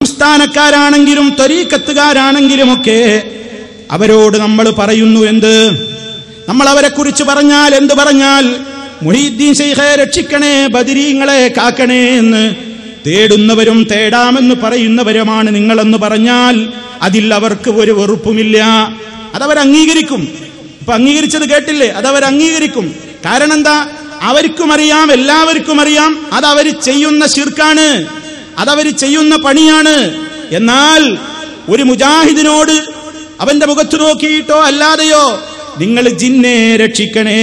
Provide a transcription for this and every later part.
സംസ്ഥാനക്കാരാണെങ്കിലും ത്വരീഖത്തുകാരാണെങ്കിലുമൊക്കെ അവരോട് നമ്മൾ പറയുന്നു എന്ത്? നമ്മൾ അവരെ കുറിച്ച് പറഞ്ഞാൽ എന്ത് പറഞ്ഞാൽ മുഹീദ്ദീൻ ശൈഖെ രക്ഷിക്കണേ, ബദരീങ്ങളെ കാക്കണേ എന്ന് തേടുന്നവരും തേടാമെന്ന് പറയുന്നവരുമാണ് നിങ്ങളെന്ന് പറഞ്ഞാൽ അതിൽ അവർക്ക് ഒരു വെറുപ്പുമില്ല. അതവരംഗീകരിക്കും. ഇപ്പൊ അംഗീകരിച്ചത് കേട്ടില്ലേ? അതവരംഗീകരിക്കും. കാരണം എന്താ? അവർക്കും അറിയാം, എല്ലാവർക്കും അറിയാം, അതവർ ചെയ്യുന്ന ശിർക്കാണ്, അതവർ ചെയ്യുന്ന പണിയാണ്. എന്നാൽ ഒരു മുജാഹിദിനോട് അവന്റെ മുഖത്ത് നോക്കിയിട്ടോ അല്ലാതെയോ നിങ്ങൾ ജിന്നെ രക്ഷിക്കണേ,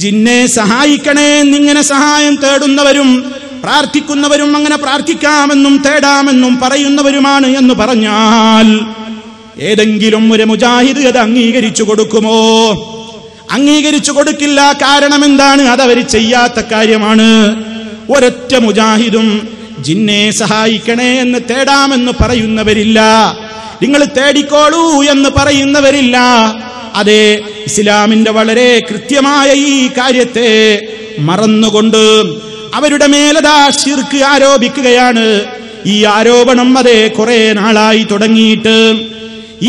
ജിന്നെ സഹായിക്കണേ എന്നിങ്ങനെ സഹായം തേടുന്നവരും പ്രാർത്ഥിക്കുന്നവരും അങ്ങനെ പ്രാർത്ഥിക്കാമെന്നും തേടാമെന്നും പറയുന്നവരുമാണ് എന്ന് പറഞ്ഞാൽ ഏതെങ്കിലും ഒരു മുജാഹിദ് അത് അംഗീകരിച്ചു കൊടുക്കുമോ? അംഗീകരിച്ചു കൊടുക്കില്ല. കാരണം എന്താണ്? അതവർ ചെയ്യാത്ത കാര്യമാണ്. ഒരൊറ്റ മുജാഹിദും ജിന്നെ സഹായിക്കണേ എന്ന് തേടാമെന്ന് പറയുന്നവരില്ല, നിങ്ങൾ തേടിക്കോളൂ എന്ന് പറയുന്നവരില്ല. അതെ, ഇസ്ലാമിന്റെ വളരെ കൃത്യമായ ഈ കാര്യത്തെ മറന്നുകൊണ്ട് അവരുടെ മേലതാ ശിർക്ക് ആരോപിക്കുകയാണ്. ഈ ആരോപണം അതേ കുറെ നാളായി തുടങ്ങിയിട്ട്,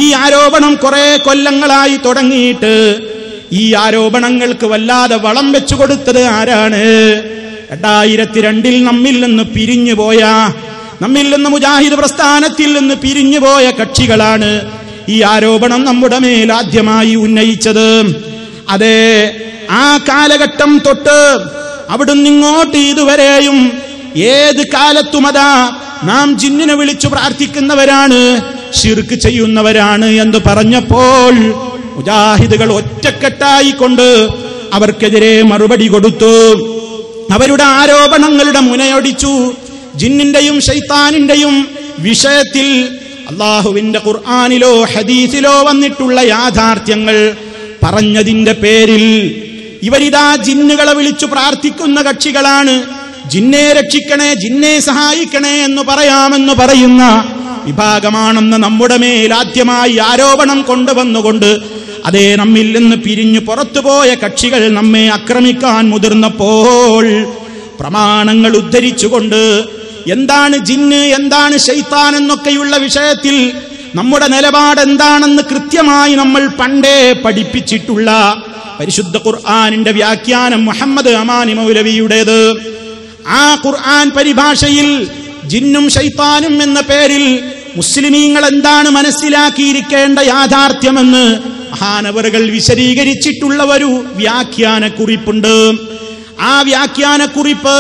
ഈ ആരോപണം കുറെ കൊല്ലങ്ങളായി തുടങ്ങിയിട്ട്, ഈ ആരോപണങ്ങൾക്ക് വല്ലാതെ വളം വെച്ചു കൊടുത്തത് ആരാണ്? 2002 നമ്മിൽ നിന്ന് പിരിഞ്ഞുപോയ, നമ്മിൽ നിന്ന് മുജാഹിദ് പ്രസ്ഥാനത്തിൽ നിന്ന് പിരിഞ്ഞുപോയ കക്ഷികളാണ് ഈ ആരോപണം നമ്മുടെ മേൽ ആദ്യമായി ഉന്നയിച്ചത്. അതെ, ആ കാലഘട്ടം തൊട്ട് അവിടുന്ന് ഇങ്ങോട്ട് ഇതുവരെയും ഏത് കാലത്തും അതാ നാം ജിന്നിനെ വിളിച്ചു പ്രാർത്ഥിക്കുന്നവരാണ്, ശിർക്ക് ചെയ്യുന്നവരാണ് എന്ന് പറഞ്ഞപ്പോൾ മുജാഹിദുകൾ ഒറ്റക്കെട്ടായിക്കൊണ്ട് അവർക്കെതിരെ മറുപടി കൊടുത്തു. അവരുടെ ആരോപണങ്ങളുടെ മുനയൊടിച്ചു. ജിന്നിന്റെയും ശൈത്താനിന്റെയും വിഷയത്തിൽ അല്ലാഹുവിന്റെ ഖുർആനിലോ ഹദീസിലോ വന്നിട്ടുള്ള യാഥാർത്ഥ്യങ്ങൾ പറഞ്ഞതിന്റെ പേരിൽ ഇവരിതാ ജിന്നുകളെ വിളിച്ചു പ്രാർത്ഥിക്കുന്ന കക്ഷികളാണ്. ജിന്നെ രക്ഷിക്കണേ, ജിന്നെ സഹായിക്കണേ എന്ന് പറയാമെന്ന് പറയുന്ന വിഭാഗമാണെന്ന് നമ്മുടെ മേൽ ആദ്യമായി ആരോപണം കൊണ്ടുവന്നുകൊണ്ട് അതേ നമ്മിൽ നിന്ന് പിരിഞ്ഞു പുറത്തുപോയ കക്ഷികൾ നമ്മെ ആക്രമിക്കാൻ മുതിർന്നപ്പോൾ പ്രമാണങ്ങൾ ഉദ്ധരിച്ചുകൊണ്ട് എന്താണ് ജിന്ന്, എന്താണ് ശൈത്താൻ എന്നൊക്കെയുള്ള വിഷയത്തിൽ നമ്മുടെ നിലപാട് എന്താണെന്ന് കൃത്യമായി നമ്മൾ പണ്ടേ പഠിപ്പിച്ചിട്ടുള്ള പരിശുദ്ധ ഖുർആനിന്റെ വ്യാഖ്യാനം മുഹമ്മദ് അമാനി മൗലവിയുടേത്. ആ ഖുർആൻ പരിഭാഷയിൽ ജിന്നും ശൈത്താനും എന്ന പേരിൽ മുസ്ലിമീങ്ങൾ എന്താണ് മനസ്സിലാക്കിയിരിക്കേണ്ട യാഥാർത്ഥ്യമെന്ന് മഹാനവറുകൾ വിശദീകരിച്ചിട്ടുള്ള ഒരു വ്യാഖ്യാനക്കുറിപ്പുണ്ട്. ആ വ്യാഖ്യാനക്കുറിപ്പ്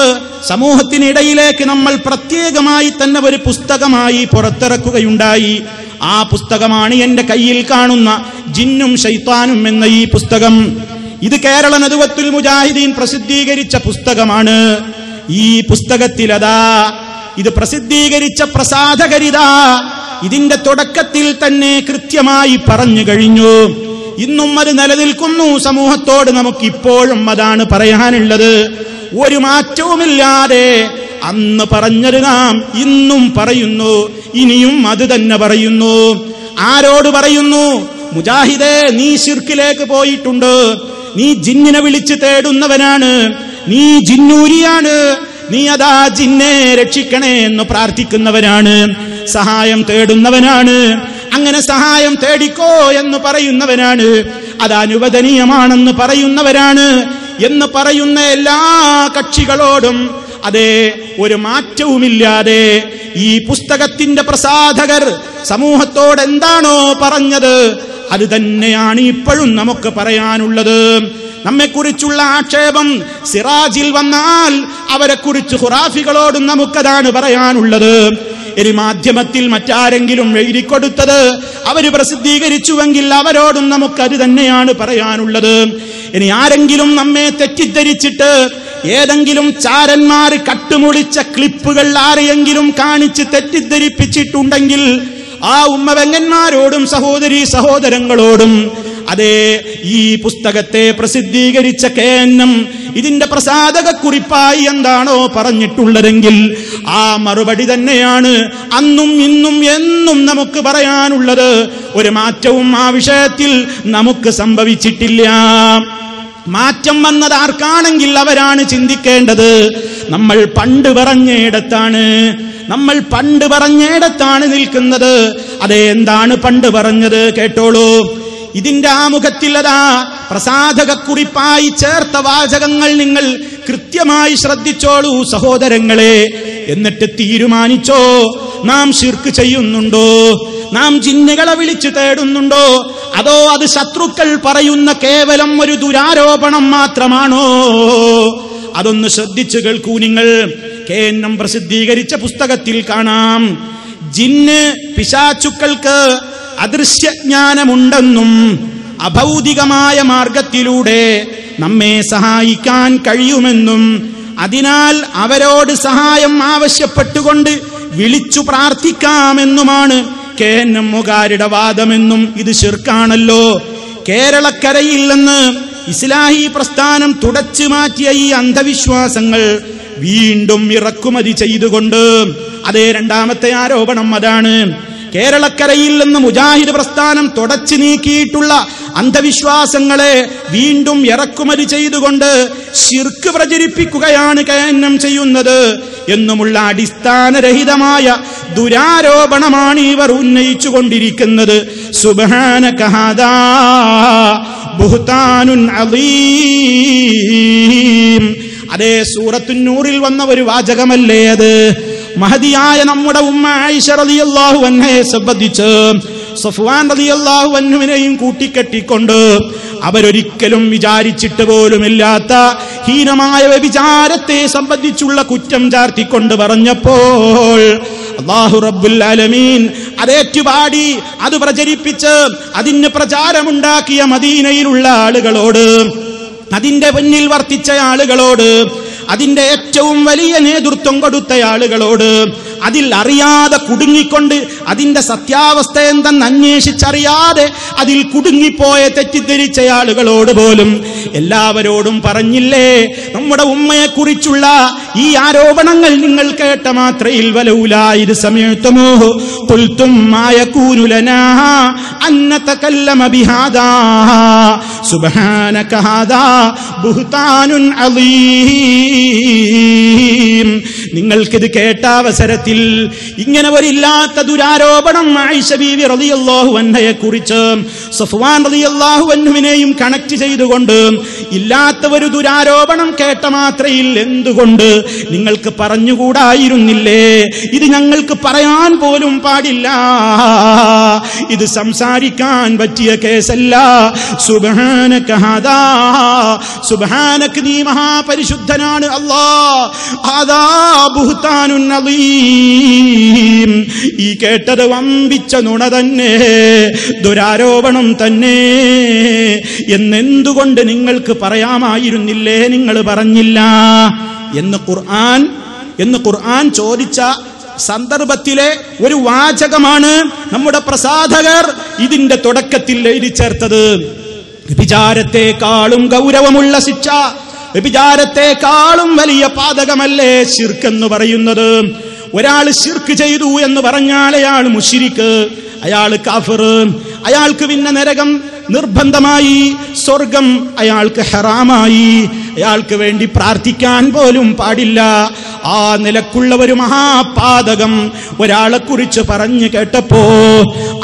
സമൂഹത്തിനിടയിലേക്ക് നമ്മൾ പ്രത്യേകമായി തന്നെ ഒരു പുസ്തകമായി പുറത്തിറക്കുകയുണ്ടായി. ആ പുസ്തകമാണ് എന്റെ കയ്യിൽ കാണുന്ന ജിന്നും ശൈത്താനും എന്ന ഈ പുസ്തകം. ഇത് കേരള നദുവത്തുൽ മുജാഹിദീൻ പ്രസിദ്ധീകരിച്ച പുസ്തകമാണ്. ഈ പുസ്തകത്തിലതാ ഇത് പ്രസിദ്ധീകരിച്ച പ്രസാധകരിതാ ഇതിന്റെ തുടക്കത്തിൽ തന്നെ കൃത്യമായി പറഞ്ഞു കഴിഞ്ഞു. ഇന്നും അത് നിലനിൽക്കുന്നു. സമൂഹത്തോട് നമുക്കിപ്പോഴും അതാണ് പറയാനുള്ളത്. ഒരു മാറ്റവുമില്ലാതെ അന്ന് പറഞ്ഞത് നാം ഇന്നും പറയുന്നു, ഇനിയും അത് തന്നെ പറയുന്നു. ആരോട് പറയുന്നു? മുജാഹിദേ, നീ ശിർക്കിലേക്ക് പോയിട്ടുണ്ട്, നീ ജിന്നിനെ വിളിച്ച് തേടുന്നവനാണ്, നീ ജിന്നൂരിയാണ്, നീ അതാ ജിന്നെ രക്ഷിക്കണേ എന്ന് പ്രാർത്ഥിക്കുന്നവനാണ്, സഹായം തേടുന്നവനാണ്, അങ്ങനെ സഹായം തേടിക്കോ എന്ന് പറയുന്നവനാണ്, അത് അനുവദനീയമാണെന്ന് പറയുന്നവരാണ് എന്ന് പറയുന്ന എല്ലാ കക്ഷികളോടും അതെ ഒരു മാറ്റവുമില്ലാതെ ഈ പുസ്തകത്തിന്റെ പ്രസാധകർ സമൂഹത്തോട് എന്താണോ പറഞ്ഞത് അത് തന്നെയാണ് ഇപ്പോഴും നമുക്ക് പറയാനുള്ളത്. നമ്മെക്കുറിച്ചുള്ള ആക്ഷേപം സിറാജിൽ വന്നാൽ അവരെക്കുറിച്ച് ഖുറാഫികളോടും നമുക്കതാണ് പറയാനുള്ളത്. ഇനി മാധ്യമത്തിൽ മറ്റാരെങ്കിലും എഴുതിക്കൊടുത്തത് അവർ പ്രസിദ്ധീകരിച്ചുവെങ്കിൽ അവരോടും നമുക്കത് തന്നെയാണ് പറയാനുള്ളത്. ഇനി ആരെങ്കിലും നമ്മെ തെറ്റിദ്ധരിച്ചിട്ട് ഏതെങ്കിലും ചാരന്മാർ കട്ടുമുളിച്ച ക്ലിപ്പുകൾ ആരെയെങ്കിലും കാണിച്ച് തെറ്റിദ്ധരിപ്പിച്ചിട്ടുണ്ടെങ്കിൽ ആ ഉമ്മവെങ്ങന്മാരോടും സഹോദരീ സഹോദരങ്ങളോടും അതേ ഈ പുസ്തകത്തെ പ്രസിദ്ധീകരിച്ച KNM ഇതിന്റെ പ്രസാധകക്കുറിപ്പായി എന്താണോ പറഞ്ഞിട്ടുള്ളതെങ്കിൽ ആ മറുപടി തന്നെയാണ് അന്നും ഇന്നും എന്നും നമുക്ക് പറയാനുള്ളത്. ഒരു മാറ്റവും ആ വിഷയത്തിൽ നമുക്ക് സംഭവിച്ചിട്ടില്ല. മാറ്റം വന്നത് ആർക്കാണെങ്കിൽ അവരാണ് ചിന്തിക്കേണ്ടത്. നമ്മൾ പണ്ട് പറഞ്ഞയിടത്താണ് നമ്മൾ പണ്ട് പറഞ്ഞിടത്താണ് നിൽക്കുന്നത്. അതേ, എന്താണ് പണ്ട് പറഞ്ഞത് കേട്ടോളൂ. ഇതിന്റെ ആമുഖത്തിൽ അതാ പ്രസാധകക്കുറിപ്പായി ചേർത്ത വാചകങ്ങൾ നിങ്ങൾ കൃത്യമായി ശ്രദ്ധിച്ചോളൂ സഹോദരങ്ങളെ. എന്നിട്ട് തീരുമാനിച്ചോ, നാം ശിർക്ക് ചെയ്യുന്നുണ്ടോ? നാം ജിന്നുകളെ വിളിച്ചു തേടുന്നുണ്ടോ? അതോ അത് ശത്രുക്കൾ പറയുന്ന കേവലം ഒരു ദുരാരോപണം മാത്രമാണോ? അതൊന്ന് ശ്രദ്ധിച്ചു കേൾക്കൂ നിങ്ങൾ. KNM പ്രസിദ്ധീകരിച്ച പുസ്തകത്തിൽ കാണാം, ജിന്ന് പിശാചുക്കൾക്ക് അദൃശ്യജ്ഞാനമുണ്ടെന്നും അഭൗതികമായ മാർഗത്തിലൂടെ നമ്മെ സഹായിക്കാൻ കഴിയുമെന്നും അതിനാൽ അവരോട് സഹായം ആവശ്യപ്പെട്ടുകൊണ്ട് വിളിച്ചു പ്രാർത്ഥിക്കാമെന്നുമാണ് KNMകാരുടെ വാദമെന്നും ഇത് ശിർക്കാണല്ലോ. കേരളക്കരയിൽ നിന്ന് ഇസ്ലാഹി പ്രസ്ഥാനം തുടച്ചു മാറ്റിയ ഈ അന്ധവിശ്വാസങ്ങൾ വീണ്ടും ഇറക്കുമതി ചെയ്തുകൊണ്ട്, അതേ രണ്ടാമത്തെ ആരോപണം അതാണ്. കേരളക്കരയിൽ നിന്ന് മുജാഹിദ് പ്രസ്ഥാനം തുടച്ചു നീക്കിയിട്ടുള്ള അന്ധവിശ്വാസങ്ങളെ വീണ്ടും ഇറക്കുമതി ചെയ്തുകൊണ്ട് ശിർക്ക് പ്രചരിപ്പിക്കുകയാണ് KNM ചെയ്യുന്നത് എന്നുമുള്ള അടിസ്ഥാനരഹിതമായ ദുരാരോപണമാണ് ഇവർ ഉന്നയിച്ചുകൊണ്ടിരിക്കുന്നത്. സുബ്ഹാനക ഹാദാ ബുഹ്താനുൻ അളീം. അതേ, സൂറത്തുൻ നൂറിൽ വന്ന ഒരു വാചകമല്ലേ അത്? മഹദിയായ നമ്മുടെ ഉമ്മ ആയിഷ റളിയല്ലാഹു അൻഹയെ സംബന്ധിച്ച് സഫ്വാൻ റളിയല്ലാഹു അൻഹുവിനെയും കൂട്ടിക്കെട്ടിക്കൊണ്ട് അവരൊരിക്കലും വിചാരിച്ചിട്ട് പോലുമില്ലാത്ത ഹീനമായ വ്യഭിചാരത്തെ സംബന്ധിച്ചുള്ള കുറ്റം ചാർത്തിക്കൊണ്ട് പറഞ്ഞപ്പോൾ അല്ലാഹു റബ്ബുൽ ആലമീൻ അതേറ്റുപാടി അത് പ്രചരിപ്പിച്ച് അതിന് പ്രചാരമുണ്ടാക്കിയ മദീനയിലുള്ള ആളുകളോട്, അതിന്റെ പിന്നിൽ വർത്തിച്ച ആളുകളോട്, അതിന്റെ ഏറ്റവും വലിയ നേതൃത്വം കൊടുത്ത ആളുകളോട്, അതിൽ അറിയാതെ കുടുങ്ങിക്കൊണ്ട് അതിന്റെ സത്യാവസ്ഥ എന്തെന്ന് അന്വേഷിച്ചറിയാതെ അതിൽ കുടുങ്ങിപ്പോയ തെറ്റിദ്ധരിച്ച ആളുകളോട് പോലും എല്ലാവരോടും പറഞ്ഞില്ലേ, നമ്മുടെ ഉമ്മയെക്കുറിച്ചുള്ള ഈ ആരോപണങ്ങൾ നിങ്ങൾ കേട്ട മാത്രയിൽ വലൗലാ ഇദ് സമഅ്തുമൂഹു ഖുൽതും മാ യകൂനു ലനാ അൻ നതകല്ലമ ബിഹാദാ സുബ്ഹാനക ഹാദാ ബുഹ്താനുൻ അളീം. നിങ്ങൾക്കിത് കേട്ട അവസരത്തിൽ ഇങ്ങനെ ഒരില്ലാത്ത ദുരാരോപണം ആയിഷ ബീവി റളിയല്ലാഹു അൻഹയെ കുറിച്ച് സഫ്വാൻ റളിയല്ലാഹു അൻഹുവിനെയും കണക്ട് ചെയ്തുകൊണ്ട് ഇല്ലാത്ത ഒരു ദുരാരോപണം കേട്ട മാത്രയിൽ എന്തുകൊണ്ട് നിങ്ങൾക്ക് പറഞ്ഞുകൂടായിരുന്നില്ലേ? ഇത് ഞങ്ങൾക്ക് പറയാൻ പോലും പാടില്ല, ഇത് സംസാരിക്കാൻ പറ്റിയ കേസല്ല. സുബ്ഹാനക ഹാദാ, സുബ്ഹാനക നീ മഹാപരിശുദ്ധനാണ് അല്ലാഹ്. ഹാദാ ബുഹ്താനുൻ അളീം. ഈ കേട്ടത് വമ്പിച്ച നുണ തന്നെ, ദുരാരോപണം തന്നെ എന്നെന്തുകൊണ്ട് നിങ്ങൾക്ക് പറയാമായിരുന്നില്ലേ? നിങ്ങൾ പറഞ്ഞില്ല എന്ന് ഖുർആൻ ചോദിച്ച സന്ദർഭത്തിലെ ഒരു വാചകമാണ് നമ്മുടെ പ്രസാധകർ ഇതിന്റെ തുടക്കത്തിൽ എഴുതി ചേർത്തത്. വ്യഭിചാരത്തെക്കാളും ഗൗരവമുള്ള ശിക്ഷ, വ്യഭിചാരത്തെക്കാളും വലിയ പാതകമല്ലേ ശിർക്ക് എന്ന് പറയുന്നത്? ഒരാൾ ശിർക്ക് ചെയ്തു എന്ന് പറഞ്ഞാൽ അയാൾ മുശ്രിക്ക്, അയാൾ കാഫിർ, അയാൾക്ക് പിന്നെ നരകം നിർബന്ധമായി, സ്വർഗം അയാൾക്ക് ഹറാമായി, അയാൾക്ക് വേണ്ടി പ്രാർത്ഥിക്കാൻ പോലും പാടില്ല. ആ നിലക്കുള്ള ഒരു മഹാപാതകം ഒരാളെ കുറിച്ച് പറഞ്ഞു കേട്ടപ്പോ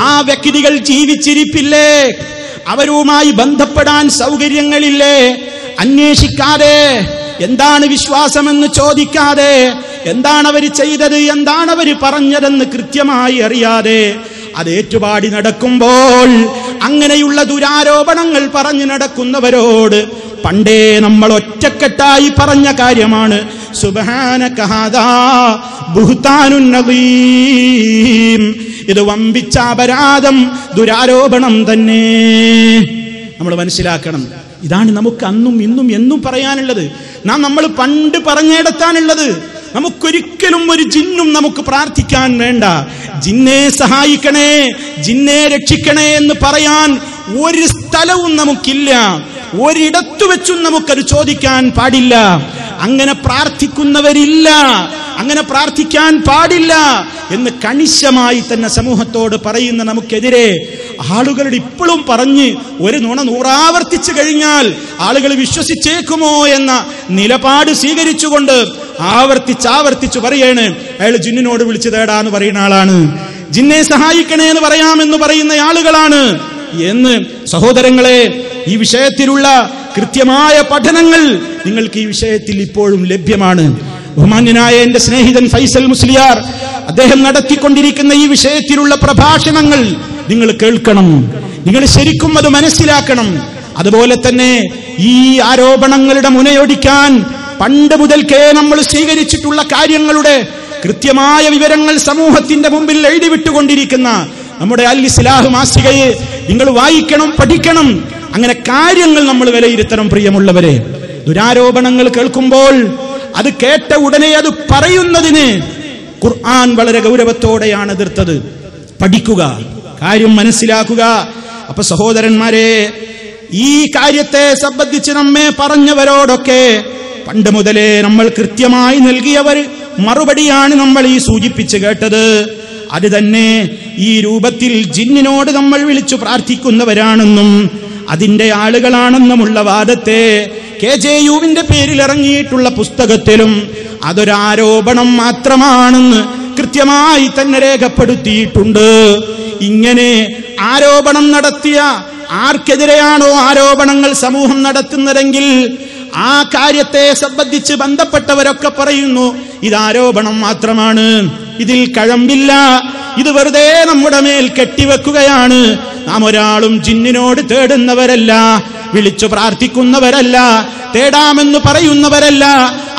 ആ വ്യക്തികൾ ജീവിച്ചിരിപ്പില്ലേ? അവരുമായി ബന്ധപ്പെടാൻ സൗകര്യങ്ങളില്ലേ? അന്വേഷിക്കാതെ, എന്താണ് വിശ്വാസമെന്ന് ചോദിക്കാതെ, എന്താണ് അവർ ചെയ്തത്, എന്താണ് അവർ പറഞ്ഞതെന്ന് കൃത്യമായി അറിയാതെ അത് ഏറ്റുപാടി നടക്കുമ്പോൾ അങ്ങനെയുള്ള ദുരാരോപണങ്ങൾ പറഞ്ഞു നടക്കുന്നവരോട് പണ്ടേ നമ്മൾ ഒറ്റക്കെട്ടായി പറഞ്ഞ കാര്യമാണ്, സുബ്ഹാനക ഹാദാ ബുഹ്താനുൻ അളീം. ഇത് വമ്പിച്ച അപരാധം, ദുരാരോപണം തന്നെ. നമ്മൾ മനസ്സിലാക്കണം, ഇതാണ് നമുക്ക് അന്നും ഇന്നും എന്നും പറയാനുള്ളത്. നമ്മൾ പണ്ട് പറഞ്ഞിടത്താണുള്ളത്. നമുക്കൊരിക്കലും ഒരു ജിന്നും നമുക്ക് പ്രാർത്ഥിക്കാൻ വേണ്ട. ജിന്നെ സഹായിക്കണേ, ജിന്നെ രക്ഷിക്കണേ എന്ന് പറയാൻ ഒരു സ്ഥലവും നമുക്കില്ല, ഒരിടത്തു വെച്ചും നമുക്കത് ചോദിക്കാൻ പാടില്ല. അങ്ങനെ പ്രാർത്ഥിക്കുന്നവരില്ല, അങ്ങനെ പ്രാർത്ഥിക്കാൻ പാടില്ല എന്ന് കണിശമായി തന്നെ സമൂഹത്തോട് പറയുന്ന നമുക്കെതിരെ ആളുകളുടെ ഇപ്പോഴും പറഞ്ഞ് ഒരു നുണ നൂറാവർത്തിച്ചു കഴിഞ്ഞാൽ ആളുകൾ വിശ്വസിച്ചേക്കുമോ എന്ന നിലപാട് സ്വീകരിച്ചുകൊണ്ട് ആവർത്തിച്ച് പറയാണ്, അയാൾ ജിന്നിനോട് വിളിച്ചു തേടാന്ന് പറയുന്ന ആളാണ്, ജിന്നെ സഹായിക്കണേ എന്ന് പറയാമെന്ന് പറയുന്ന ആളുകളാണ് എന്ന്. സഹോദരങ്ങളെ, ഈ വിഷയത്തിലുള്ള കൃത്യമായ പഠനങ്ങൾ നിങ്ങൾക്ക് ഈ വിഷയത്തിൽ ഇപ്പോഴും ലഭ്യമാണ്. ബഹുമാന്യനായ എന്റെ സ്നേഹിതൻ ഫൈസൽ മുസ്ലിയാർ അദ്ദേഹം നടത്തിക്കൊണ്ടിരിക്കുന്ന ഈ വിഷയത്തിലുള്ള പ്രഭാഷണങ്ങൾ നിങ്ങൾ കേൾക്കണം, നിങ്ങൾ ശരിക്കും അത് മനസ്സിലാക്കണം. അതുപോലെ തന്നെ ഈ ആരോപണങ്ങളുടെ മുനയൊടിക്കാൻ പണ്ട് മുതൽക്കേ നമ്മൾ സ്വീകരിച്ചിട്ടുള്ള കാര്യങ്ങളുടെ കൃത്യമായ വിവരങ്ങൾ സമൂഹത്തിന്റെ മുമ്പിൽ എഴുതിവിട്ടുകൊണ്ടിരിക്കുന്ന നമ്മുടെ അൽ ഇസ്ലാഹ് മാസികയെ നിങ്ങൾ വായിക്കണം, പഠിക്കണം. അങ്ങനെ കാര്യങ്ങൾ നമ്മൾ വിലയിരുത്തണം. പ്രിയമുള്ളവരെ, ദുരാരോപണങ്ങൾ കേൾക്കുമ്പോൾ അത് കേട്ട ഉടനെ അത് പറയുന്നതിന് ഖുർആൻ വളരെ ഗൗരവത്തോടെയാണ് എതിർത്തത്. പഠിക്കുക, കാര്യം മനസ്സിലാക്കുക. അപ്പൊ സഹോദരന്മാരെ, ഈ കാര്യത്തെ സംബന്ധിച്ച് നമ്മെ പറഞ്ഞവരോടൊക്കെ പണ്ട് മുതലേ നമ്മൾ കൃത്യമായി നൽകിയവർ മറുപടിയാണ് നമ്മൾ ഈ സൂചിപ്പിച്ച് കേട്ടത്. അത് തന്നെ ഈ രൂപത്തിൽ ജിന്നിനോട് നമ്മൾ വിളിച്ചു പ്രാർത്ഥിക്കുന്നവരാണെന്നും അതിന്റെ ആളുകളാണെന്നുമുള്ള വാദത്തെ KJUവിന്റെ പേരിൽ ഇറങ്ങിയിട്ടുള്ള പുസ്തകത്തിലും അതൊരാരോപണം മാത്രമാണെന്ന് കൃത്യമായി തന്നെ രേഖപ്പെടുത്തിയിട്ടുണ്ട്. ഇങ്ങനെ ആരോപണം നടത്തിയ ആർക്കെതിരെയാണോ ആരോപണങ്ങൾ സമൂഹം നടത്തുന്നതെങ്കിൽ ആ കാര്യത്തെ സംബന്ധിച്ച് ബന്ധപ്പെട്ടവരൊക്കെ പറയുന്നു, ഇത് ആരോപണം മാത്രമാണ്, ഇതിൽ കഴമ്പില്ല, ഇത് വെറുതെ നമ്മുടെ മേൽ കെട്ടിവെക്കുകയാണ്. നാം ഒരാളും ജിന്നിനോട് തേടുന്നവരല്ല, വിളിച്ചു പ്രാർത്ഥിക്കുന്നവരല്ല, തേടാമെന്ന് പറയുന്നവരല്ല,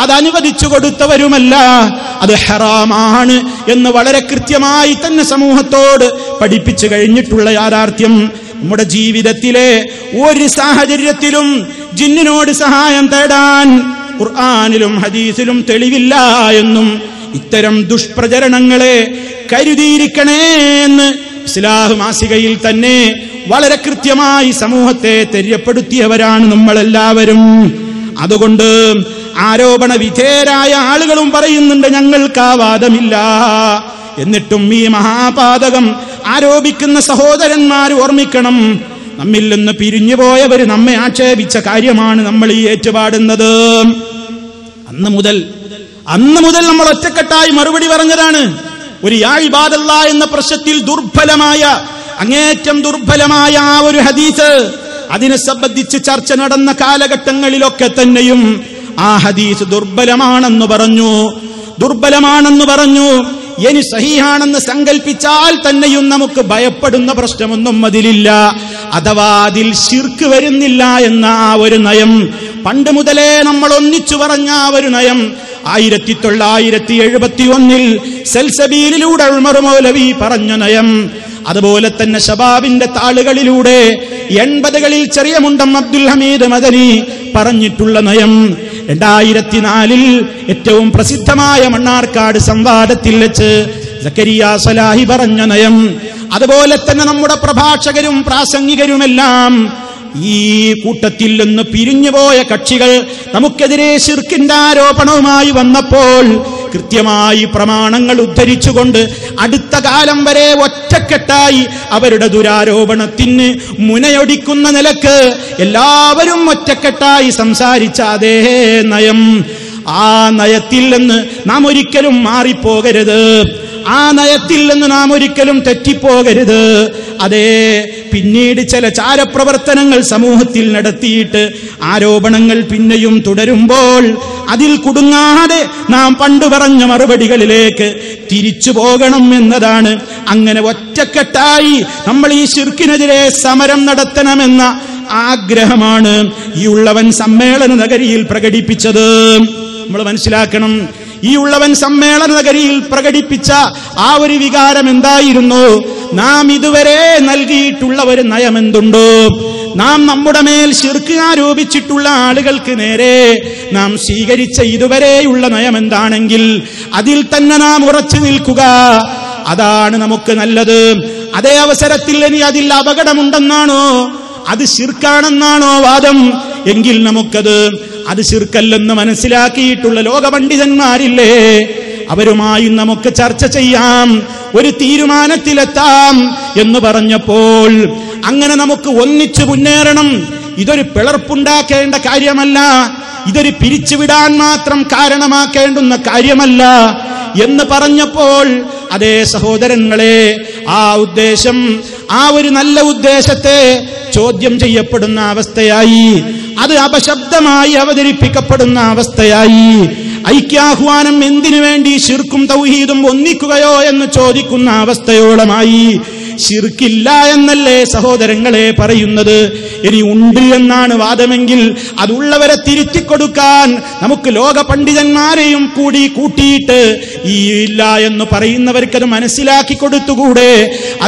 അത് അനുവദിച്ചു കൊടുത്തവരുമല്ല, അത് ഹറാമാണ് എന്ന് വളരെ കൃത്യമായി തന്നെ സമൂഹത്തോട് പഠിപ്പിച്ചു കഴിഞ്ഞിട്ടുള്ള യാഥാർത്ഥ്യം. നമ്മുടെ ജീവിതത്തിലെ ഒരു സാഹചര്യത്തിലും ജിന്നിനോട് സഹായം തേടാൻ ഖുർആനിലും ഹദീസിലും തെളിവില്ല എന്നും ഇത്തരം ദുഷ്പ്രചരണങ്ങളെ കരുതിയിരിക്കണേ എന്ന് ഇസ്ലാഹ് മാസികയിൽ തന്നെ വളരെ കൃത്യമായി സമൂഹത്തെ തെര്യപ്പെടുത്തിയവരാണ് നമ്മളെല്ലാവരും. അതുകൊണ്ട് ആരോപണ വിധേയരായ ആളുകളും പറയുന്നുണ്ട് ഞങ്ങൾക്ക് ആ വാദമില്ല. എന്നിട്ടും ഈ മഹാപാതകം ആരോപിക്കുന്ന സഹോദരന്മാർ ഓർമ്മിക്കണം, നമ്മിൽ നിന്ന് പിരിഞ്ഞുപോയവർ നമ്മെ ആക്ഷേപിച്ച കാര്യമാണ് നമ്മൾ ഈ ഏറ്റുപാടുന്നത്. അന്ന് മുതൽ നമ്മൾ ഒറ്റക്കെട്ടായി മറുപടി പറഞ്ഞതാണ്. ഒരു യാ ഇബാദല്ലാഹ് എന്ന പ്രശ്നത്തിൽ അങ്ങേറ്റം ദുർബലമായ ആ ഒരു ഹദീസ്, അതിനെ സംബന്ധിച്ച് ചർച്ച നടന്ന കാലഘട്ടങ്ങളിലൊക്കെ തന്നെയും ആ ഹദീസ് ദുർബലമാണെന്ന് പറഞ്ഞു. ഇനി സഹീഹാണെന്ന് സങ്കല്പിച്ചാൽ തന്നെയും നമുക്ക് ഭയപ്പെടുന്ന പ്രശ്നമൊന്നും അതിലില്ല, അഥവാ അതിൽ ശിർക്ക് വരുന്നില്ല എന്ന ആ ഒരു നയം പണ്ട് മുതലേ നമ്മൾ ഒന്നിച്ചു പറഞ്ഞ ആ ഒരു നയം 1971 സൽസബീലിലൂടെ ഉമർ മൗലവി പറഞ്ഞ നയം, അതുപോലെ തന്നെ ശബാബിന്റെ താളുകളിലൂടെ 80കളിൽ ചെറിയ മുണ്ടം അബ്ദുൽ ഹമീദ് മദനി പറഞ്ഞിട്ടുള്ള നയം, 2004 ഏറ്റവും പ്രസിദ്ധമായ മണ്ണാർക്കാട് സംവാദത്തിൽ വെച്ച് സക്കരിയ സലാഹി പറഞ്ഞ നയം, അതുപോലെ തന്നെ നമ്മുടെ പ്രഭാഷകരും പ്രാസംഗികരുമെല്ലാം ഈ കൂട്ടത്തിൽ നിന്ന് പിരിഞ്ഞുപോയ കക്ഷികൾ നമുക്കെതിരെ ശിർക്കിന്റെ ആരോപണവുമായി വന്നപ്പോൾ കൃത്യമായി പ്രമാണങ്ങൾ ഉദ്ധരിച്ചുകൊണ്ട് അടുത്ത കാലം വരെ ഒറ്റക്കെട്ടായി അവരുടെ ദുരാരോപണത്തിന് മുനയൊടിക്കുന്ന നിലക്ക് എല്ലാവരും ഒറ്റക്കെട്ടായി സംസാരിച്ച അതേ നയം, ആ നയത്തിൽ നിന്ന് നാം ഒരിക്കലും മാറിപ്പോകരുത്, ആ നയത്തിൽ നിന്ന് നാം ഒരിക്കലും തെറ്റിപ്പോകരുത്. അതേ, പിന്നീട് ചില ചാരപ്രവർത്തനങ്ങൾ സമൂഹത്തിൽ നടത്തിയിട്ട് ആരോപണങ്ങൾ പിന്നെയും തുടരുമ്പോൾ അതിൽ കുടുങ്ങാതെ നാം പണ്ട് പറഞ്ഞ മറുപടികളിലേക്ക് തിരിച്ചു പോകണം എന്നതാണ്. അങ്ങനെ ഒറ്റക്കെട്ടായി നമ്മൾ ഈ ശിർക്കിനെതിരെ സമരം നടത്തണമെന്ന ആഗ്രഹമാണ് ഈ ഉള്ളവൻ സമ്മേളന നഗരിയിൽ പ്രകടിപ്പിച്ചത്. നമ്മൾ മനസ്സിലാക്കണം, ഈ ഉള്ളവൻ സമ്മേളന നഗരിയിൽ പ്രകടിപ്പിച്ച ആ ഒരു വികാരം എന്തായിരുന്നു? നാം ഇതുവരെ നൽകിയിട്ടുള്ള ഒരു നയം എന്തുണ്ടോ, നാം നമ്മുടെ മേൽ ശിർക്ക് ആരോപിച്ചിട്ടുള്ള ആളുകൾക്ക് നേരെ നാം സ്വീകരിച്ച ഇതുവരെയുള്ള നയം എന്താണെങ്കിൽ അതിൽ തന്നെ നാം ഉറച്ചു നിൽക്കുക, അതാണ് നമുക്ക് നല്ലത്. അതേ അവസരത്തിൽ ഇനി അതിൽ അപകടമുണ്ടെന്നാണോ, അത് ശിർക്കാണെന്നാണോ വാദം, എങ്കിൽ അത് ശിർക്കല്ലെന്ന് മനസ്സിലാക്കിയിട്ടുള്ള ലോകപണ്ഡിതന്മാരില്ലേ, അവരുമായി നമുക്ക് ചർച്ച ചെയ്യാം, ഒരു തീരുമാനത്തിലെത്താം എന്ന് പറഞ്ഞപ്പോൾ അങ്ങനെ നമുക്ക് ഒന്നിച്ചു മുന്നേറണം. ഇതൊരു പിളർപ്പുണ്ടാക്കേണ്ട കാര്യമല്ല, ഇതൊരു പിരിച്ചുവിടാൻ മാത്രം കാരണമാക്കേണ്ടുന്ന കാര്യമല്ല എന്ന് പറഞ്ഞപ്പോൾ, അതേ സഹോദരങ്ങളെ, ആ ഉദ്ദേശം, ആ ഒരു നല്ല ഉദ്ദേശത്തെ ചോദ്യം ചെയ്യപ്പെടുന്ന അവസ്ഥയായി, അത് അപശബ്ദമായി അവതരിപ്പിക്കപ്പെടുന്ന അവസ്ഥയായി. ഐക്യാഹ്വാനം എന്തിനു വേണ്ടി ശിർക്കും തൗഹീദും ഒന്നിക്കുകയോ എന്ന് ചോദിക്കുന്ന അവസ്ഥയോളമായി. ശിർക്കില്ല എന്നല്ലേ സഹോദരങ്ങളെ പറയുന്നത്? ഇനി ഉണ്ട് എന്നാണ് വാദമെങ്കിൽ അതുള്ളവരെ തിരുത്തിക്കൊടുക്കാൻ നമുക്ക് ലോക പണ്ഡിതന്മാരെയും കൂടി കൂട്ടിയിട്ട് ഈ ഇല്ല എന്ന് പറയുന്നവർക്കത് മനസ്സിലാക്കി കൊടുത്തുകൂടെ?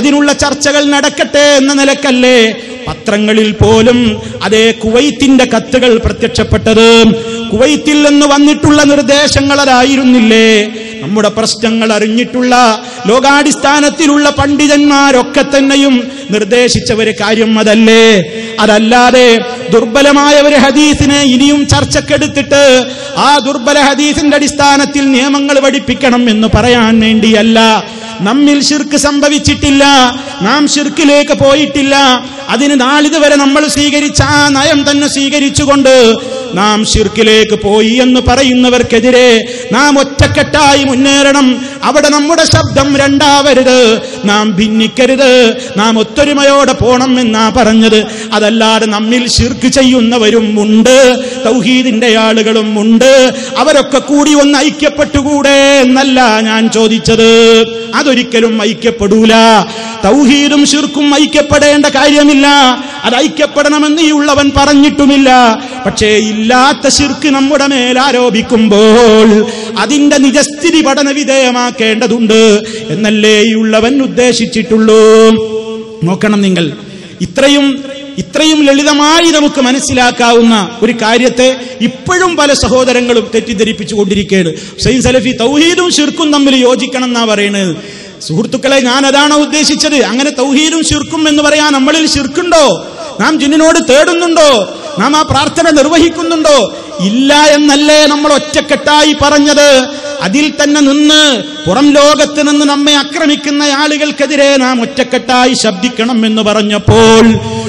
അതിനുള്ള ചർച്ചകൾ നടക്കട്ടെ എന്ന നിലക്കല്ലേ പത്രങ്ങളിൽ പോലും അതേ കുവൈത്തിന്റെ കത്തുകൾ പ്രത്യക്ഷപ്പെട്ടത്? കുവൈത്തിൽ നിന്ന് വന്നിട്ടുള്ള നിർദ്ദേശങ്ങൾ അതായിരുന്നില്ലേ? നമ്മുടെ പ്രശ്നങ്ങൾ അറിഞ്ഞിട്ടുള്ള ലോകാടിസ്ഥാനത്തിലുള്ള പണ്ഡിതന്മാരൊക്കെ തന്നെയും നിർദ്ദേശിച്ച ഒരു കാര്യം അതല്ലേ? അതല്ലാതെ ദുർബലമായ ഒരു ഹദീസിനെ ഇനിയും ചർച്ചക്കെടുത്തിട്ട് ആ ദുർബല ഹദീസിന്റെ അടിസ്ഥാനത്തിൽ നിയമങ്ങൾ പഠിപ്പിക്കണം എന്ന് പറയാൻ വേണ്ടിയല്ല. നമ്മിൽ ശിർക്ക് സംഭവിച്ചിട്ടില്ല, നാം ശിർക്കിലേക്ക് പോയിട്ടില്ല. അതിന് നാളിതുവരെ നമ്മൾ സ്വീകരിച്ച ആ നയം തന്നെ സ്വീകരിച്ചുകൊണ്ട് നാം ശിർക്കിലേക്ക് പോയി എന്ന് പറയുന്നവർക്കെതിരെ നാം ഒറ്റക്കെട്ടായി മുന്നേറണം. അവിടെ നമ്മുടെ ശബ്ദം രണ്ടാവരുത്, നാം ഭിന്നിക്കരുത്, നാം ഒത്തൊരുമയോടെ പോണം എന്നാ പറഞ്ഞത്. അതല്ലാതെ നമ്മിൽ ശിർക്ക് ചെയ്യുന്നവരും ഉണ്ട്, തൗഹീദിന്റെ ആളുകളും ഉണ്ട്, അവരൊക്കെ കൂടി ഒന്ന് ഐക്യപ്പെട്ടുകൂടെ എന്നല്ല ഞാൻ ചോദിച്ചത്. അതൊരിക്കലും ഐക്യപ്പെടൂല. തൗഹീദും ശിർക്കും ഐക്യപ്പെടേണ്ട കാര്യമില്ല, അത് ഐക്യപ്പെടണമെന്ന് ഈ ഉള്ളവൻ പറഞ്ഞിട്ടുമില്ല. പക്ഷേ ഇല്ലാത്ത ശിർക്ക് നമ്മുടെ മേൽ ആരോപിക്കുമ്പോൾ അതിന്റെ നിജസ്ഥിതി പഠന വിധേയമാക്കേണ്ടതുണ്ട് എന്നല്ലേ ഈ ഉള്ളവൻ ഉദ്ദേശിച്ചിട്ടുള്ളൂ. നോക്കണം നിങ്ങൾ, ഇത്രയും ലളിതമായി നമുക്ക് മനസ്സിലാക്കാവുന്ന ഒരു കാര്യത്തെ ഇപ്പോഴും പല സഹോദരങ്ങളും തെറ്റിദ്ധരിപ്പിച്ചു കൊണ്ടിരിക്കുകയാണ്. ഹുസൈൻ സലഫി തൗഹീദും ശിർക്കും തമ്മിൽ യോജിക്കണം എന്നാ പറയുന്നത്. സുഹൃത്തുക്കളെ, ഞാൻ അതാണോ ഉദ്ദേശിച്ചത്? അങ്ങനെ തൗഹീദും ശിർക്കും എന്ന് പറയാൻ നമ്മളിൽ ശിർക്കുണ്ടോ? നാം ജിന്നിനോട് തേടുന്നുണ്ടോ? നാം ആ പ്രാർത്ഥന നിർവഹിക്കുന്നുണ്ടോ? ഇല്ല എന്നല്ലേ നമ്മൾ ഒറ്റക്കെട്ടായി പറഞ്ഞത്? അതിൽ തന്നെ നിന്ന് പുറം ലോകത്ത് നിന്ന് നമ്മെ ആക്രമിക്കുന്ന ആളുകൾക്കെതിരെ നാം ഒറ്റക്കെട്ടായി ശബ്ദിക്കണം എന്ന് പറഞ്ഞപ്പോൾ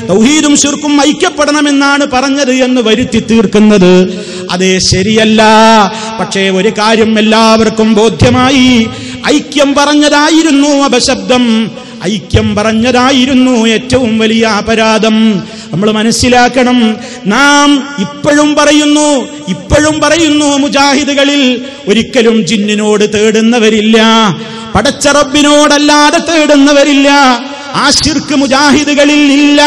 തൗഹീദും ശിർക്കും ഐക്യപ്പെടണമെന്നാണ് പറഞ്ഞത് എന്ന് വരുത്തി തീർക്കുന്നത് അതേ ശരിയല്ല. പക്ഷേ ഒരു കാര്യം എല്ലാവർക്കും ബോധ്യമായി, ഐക്യം പറഞ്ഞതായിരുന്നു അപശബ്ദം, ഐക്യം പറഞ്ഞതായിരുന്നു ഏറ്റവും വലിയ അപരാധം. നമ്മൾ മനസ്സിലാക്കണം, നാം ഇപ്പോഴും പറയുന്നു മുജാഹിദുകളിൽ ഒരിക്കലും ജിന്നിനോട് തേടുന്നവരില്ല, പടച്ച റബ്ബിനോടല്ലാതെ തേടുന്നവരില്ല. ആ ശിർക്ക് മുജാഹിദുകളിൽ ഇല്ല.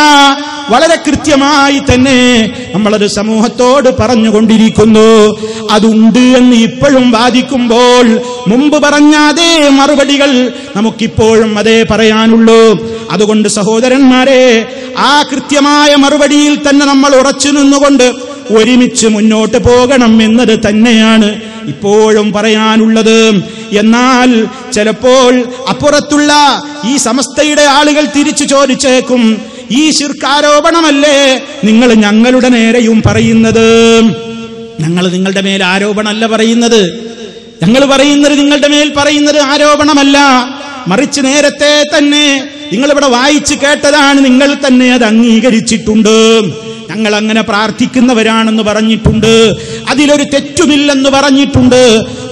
വളരെ കൃത്യമായി തന്നെ നമ്മളത് സമൂഹത്തോട് പറഞ്ഞുകൊണ്ടിരിക്കുന്നു. അതുണ്ട് എന്ന് ഇപ്പോഴും വാദിക്കുമ്പോൾ മുമ്പ് പറഞ്ഞ അതേ മറുപടികൾ നമുക്കിപ്പോഴും അതേ പറയാനുള്ളൂ. അതുകൊണ്ട് സഹോദരന്മാരെ, ആ കൃത്യമായ മറുപടിയിൽ തന്നെ നമ്മൾ ഉറച്ചു നിന്നുകൊണ്ട് ഒരുമിച്ച് മുന്നോട്ട് പോകണം എന്നത് തന്നെയാണ് ഇപ്പോഴും പറയാനുള്ളത്. എന്നാൽ ചിലപ്പോൾ അപ്പുറത്തുള്ള ഈ സമസ്തയുടെ ആളുകൾ തിരിച്ചു ചോദിച്ചേക്കും, ഈ ശിർക്കാരോപണമല്ലേ നിങ്ങൾ ഞങ്ങളുടെ നേരെയും പറയുന്നത്? ഞങ്ങൾ നിങ്ങളുടെ മേൽ ആരോപണമല്ല പറയുന്നത്. ഞങ്ങൾ പറയുന്നത് നിങ്ങളുടെ മേൽ പറയുന്നത് ആരോപണമല്ല, മറിച്ച് നേരത്തെ തന്നെ നിങ്ങളിവിടെ വായിച്ചു കേട്ടതാണ്, നിങ്ങൾ തന്നെ അത് അംഗീകരിച്ചിട്ടുണ്ട്. ഞങ്ങൾ അങ്ങനെ പ്രാർത്ഥിക്കുന്നവരാണെന്ന് പറഞ്ഞിട്ടുണ്ട്, അതിലൊരു തെറ്റുമില്ലെന്ന് പറഞ്ഞിട്ടുണ്ട്.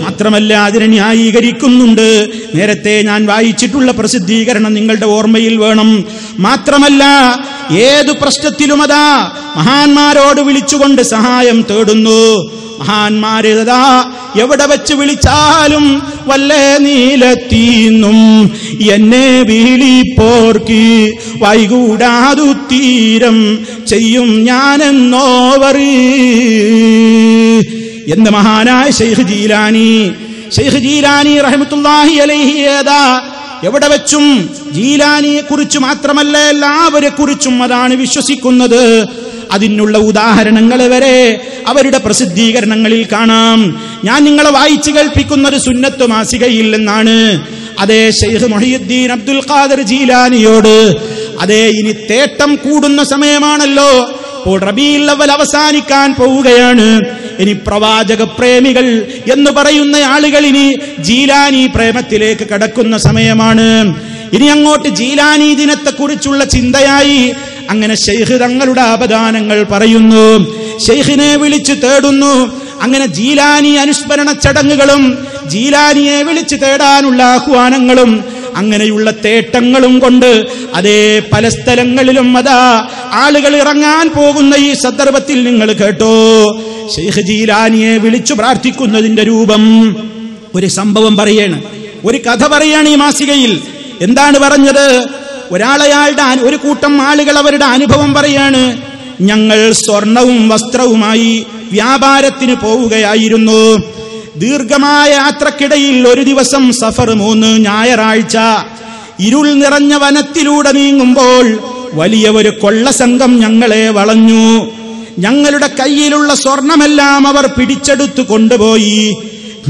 മാത്രമല്ല അതിനെ ന്യായീകരിക്കുന്നുണ്ട്. നേരത്തെ ഞാൻ വായിച്ചിട്ടുള്ള പ്രസിദ്ധീകരണം നിങ്ങളുടെ ഓർമ്മയിൽ വേണം. മാത്രമല്ല ഏതു പ്രശ്നത്തിലും അതാ മഹാന്മാരോട് വിളിച്ചുകൊണ്ട് സഹായം തേടുന്നു. മഹാന്മാരേതാ എവിടെ വെച്ച് വിളിച്ചാലും വല്ലേ നീലത്തീന്നും എന്നെ വിളിപ്പോർക്ക് വൈകൂടാതു തീരം ചെയ്യും ഞാനെന്നോവർ എന്ന് മഹാനായ ശൈഖ് ജീലാനി റഹ്മത്തുള്ളാഹി അലൈഹി ഏതാ എവിടെ വെച്ചും ജീലാനിയെ കുറിച്ച് മാത്രമല്ല എല്ലാവരെ കുറിച്ചും അതാണ് വിശ്വസിക്കുന്നത്. അതിനുള്ള ഉദാഹരണങ്ങൾ വരെ അവരുടെ പ്രസിദ്ധീകരണങ്ങളിൽ കാണാം. ഞാൻ നിങ്ങളെ വായിച്ചു കേൾപ്പിക്കുന്ന ഒരു സുന്നത്ത് മാസികയിൽ നിന്നാണ്. അതേ ശൈഖ് മുഹയ്യിദ്ദീൻ അബ്ദുൽ ഖാദിർ ജീലാനിയോട് അതേ ഇനി തേട്ടം കൂടുന്ന സമയമാണല്ലോ, ഇപ്പോൾ റബീഉൽ അവ്വൽ അവസാനിക്കാൻ പോവുകയാണ്. ഇനി പ്രവാചക പ്രേമികൾ എന്ന് പറയുന്ന ആളുകൾ ഇനി ജീലാനി പ്രേമത്തിലേക്ക് കടക്കുന്ന സമയമാണ്. ഇനി അങ്ങോട്ട് ജീലാനി ദിനത്തെക്കുറിച്ചുള്ള ചിന്തയായി. അങ്ങനെ ശൈഖ് തങ്ങളുടെ അപദാനങ്ങൾ പറയുന്നു. ശൈഖിനെ വിളിച്ചു തേടുന്നു. അങ്ങനെ ജീലാനി അനുസ്മരണ ചടങ്ങുകളും ജീലാനിയെ വിളിച്ചു തേടാനുള്ള ആഹ്വാനങ്ങളും അങ്ങനെയുള്ള തേട്ടങ്ങളും കൊണ്ട് അതേ പല സ്ഥലങ്ങളിലും അതാ ആളുകൾ ഇറങ്ങാൻ പോകുന്ന ഈ സന്ദർഭത്തിൽ നിങ്ങൾ കേട്ടോ, ശൈഖ് ജീലാനിയെ വിളിച്ചു പ്രാർത്ഥിക്കുന്നതിന്റെ രൂപം. ഒരു സംഭവം പറയാണ്, ഒരു കഥ പറയാണ് ഈ മാസികയിൽ. എന്താണ് പറഞ്ഞത്? ഒരു കൂട്ടം ആളുകൾ അവരുടെ അനുഭവം പറയാണ്. ഞങ്ങൾ സ്വർണവും വസ്ത്രവുമായി വ്യാപാരത്തിന് പോവുകയായിരുന്നു. ദീർഘമായ യാത്രക്കിടയിൽ ഒരു ദിവസം സഫർ 3 ഞായറാഴ്ച ഇരുൾ നിറഞ്ഞ വനത്തിലൂടെ നീങ്ങുമ്പോൾ വലിയ ഒരു കൊള്ളസംഘം ഞങ്ങളെ വളഞ്ഞു. ഞങ്ങളുടെ കയ്യിലുള്ള സ്വർണമെല്ലാം അവർ പിടിച്ചെടുത്തു കൊണ്ടുപോയി.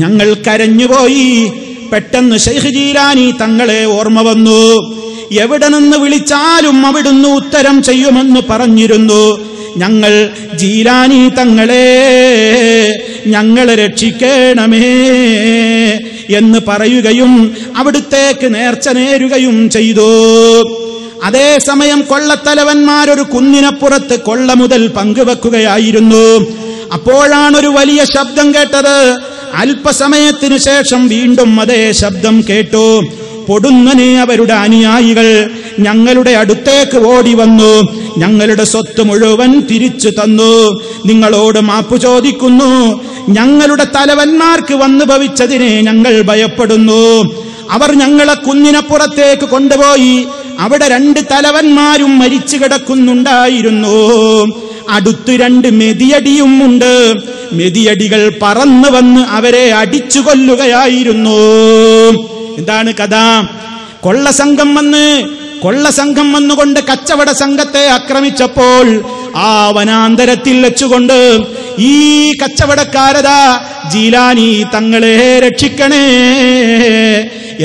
ഞങ്ങൾ കരഞ്ഞുപോയി. പെട്ടെന്ന് ശൈഖ് ജീലാനി തങ്ങളെ ഓർമ്മ വന്നു. എവിടെ നിന്ന് വിളിച്ചാലും അവിടുന്ന് ഉത്തരം ചെയ്യുമെന്ന് പറഞ്ഞിരുന്നു. ഞങ്ങൾ ജീലാനി തങ്ങളെ ഞങ്ങളെ രക്ഷിക്കണമേ എന്ന് പറയുകയും അവിടുത്തേക്ക് നേർച്ച നേരുകയും ചെയ്തു. അതേസമയം കൊള്ളത്തലവന്മാരൊരു കുന്നിനപ്പുറത്ത് കൊള്ള മുതൽ പങ്കുവെക്കുകയായിരുന്നു. അപ്പോഴാണൊരു വലിയ ശബ്ദം കേട്ടത്. അല്പസമയത്തിനു ശേഷം വീണ്ടും അതേ ശബ്ദം കേട്ടു. പൊടുന്നനെ അവരുടെ അനുയായികൾ ഞങ്ങളുടെ അടുത്തേക്ക് ഓടി വന്നു. ഞങ്ങളുടെ സ്വത്ത് മുഴുവൻ തിരിച്ചു തന്നു. നിങ്ങളോട് മാപ്പ് ചോദിക്കുന്നു. ഞങ്ങളുടെ തലവന്മാർക്ക് വന്നു ഭവിച്ചതിനെ ഞങ്ങൾ ഭയപ്പെടുന്നു. അവർ ഞങ്ങളെ കുന്നിനപ്പുറത്തേക്ക് കൊണ്ടുപോയി. അവിടെ 2 തലവന്മാരും മരിച്ചു കിടക്കുന്നുണ്ടായിരുന്നു. അടുത്ത് 2 മെതിയടിയും ഉണ്ട്. മെതിയടികൾ പറന്നു വന്ന് അവരെ അടിച്ചു കൊല്ലുകയായിരുന്നു. എന്താണ് കഥ? കൊള്ളസംഘം വന്നുകൊണ്ട് കച്ചവട സംഘത്തെ ആക്രമിച്ചപ്പോൾ ആ വനാന്തരത്തിൽ വെച്ചുകൊണ്ട് ഈ കച്ചവടക്കാരതാ ജീലാനി തങ്ങളെ രക്ഷിക്കണേ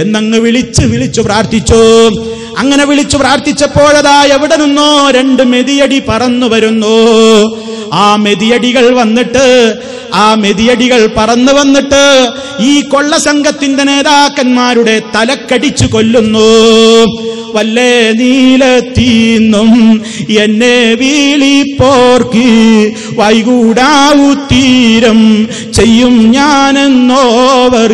എന്നങ്ങ് വിളിച്ചു പ്രാർത്ഥിച്ചു. അങ്ങനെ വിളിച്ചു പ്രാർത്ഥിച്ചപ്പോഴതാ എവിടെ നിന്നോ 2 മെതിയടി പറന്നു വരുന്നു. ആ മെതിയടികൾ പറന്നു വന്നിട്ട് ഈ കൊള്ളസംഘത്തിന്റെ നേതാക്കന്മാരുടെ തലക്കടിച്ചു കൊല്ലുന്നു. വല്ലേ നീലത്തീന്നും എന്നെ വീളിപ്പോർക്ക് വൈകൂടാവുത്തീരം ചെയ്യും ഞാനെന്നോവർ.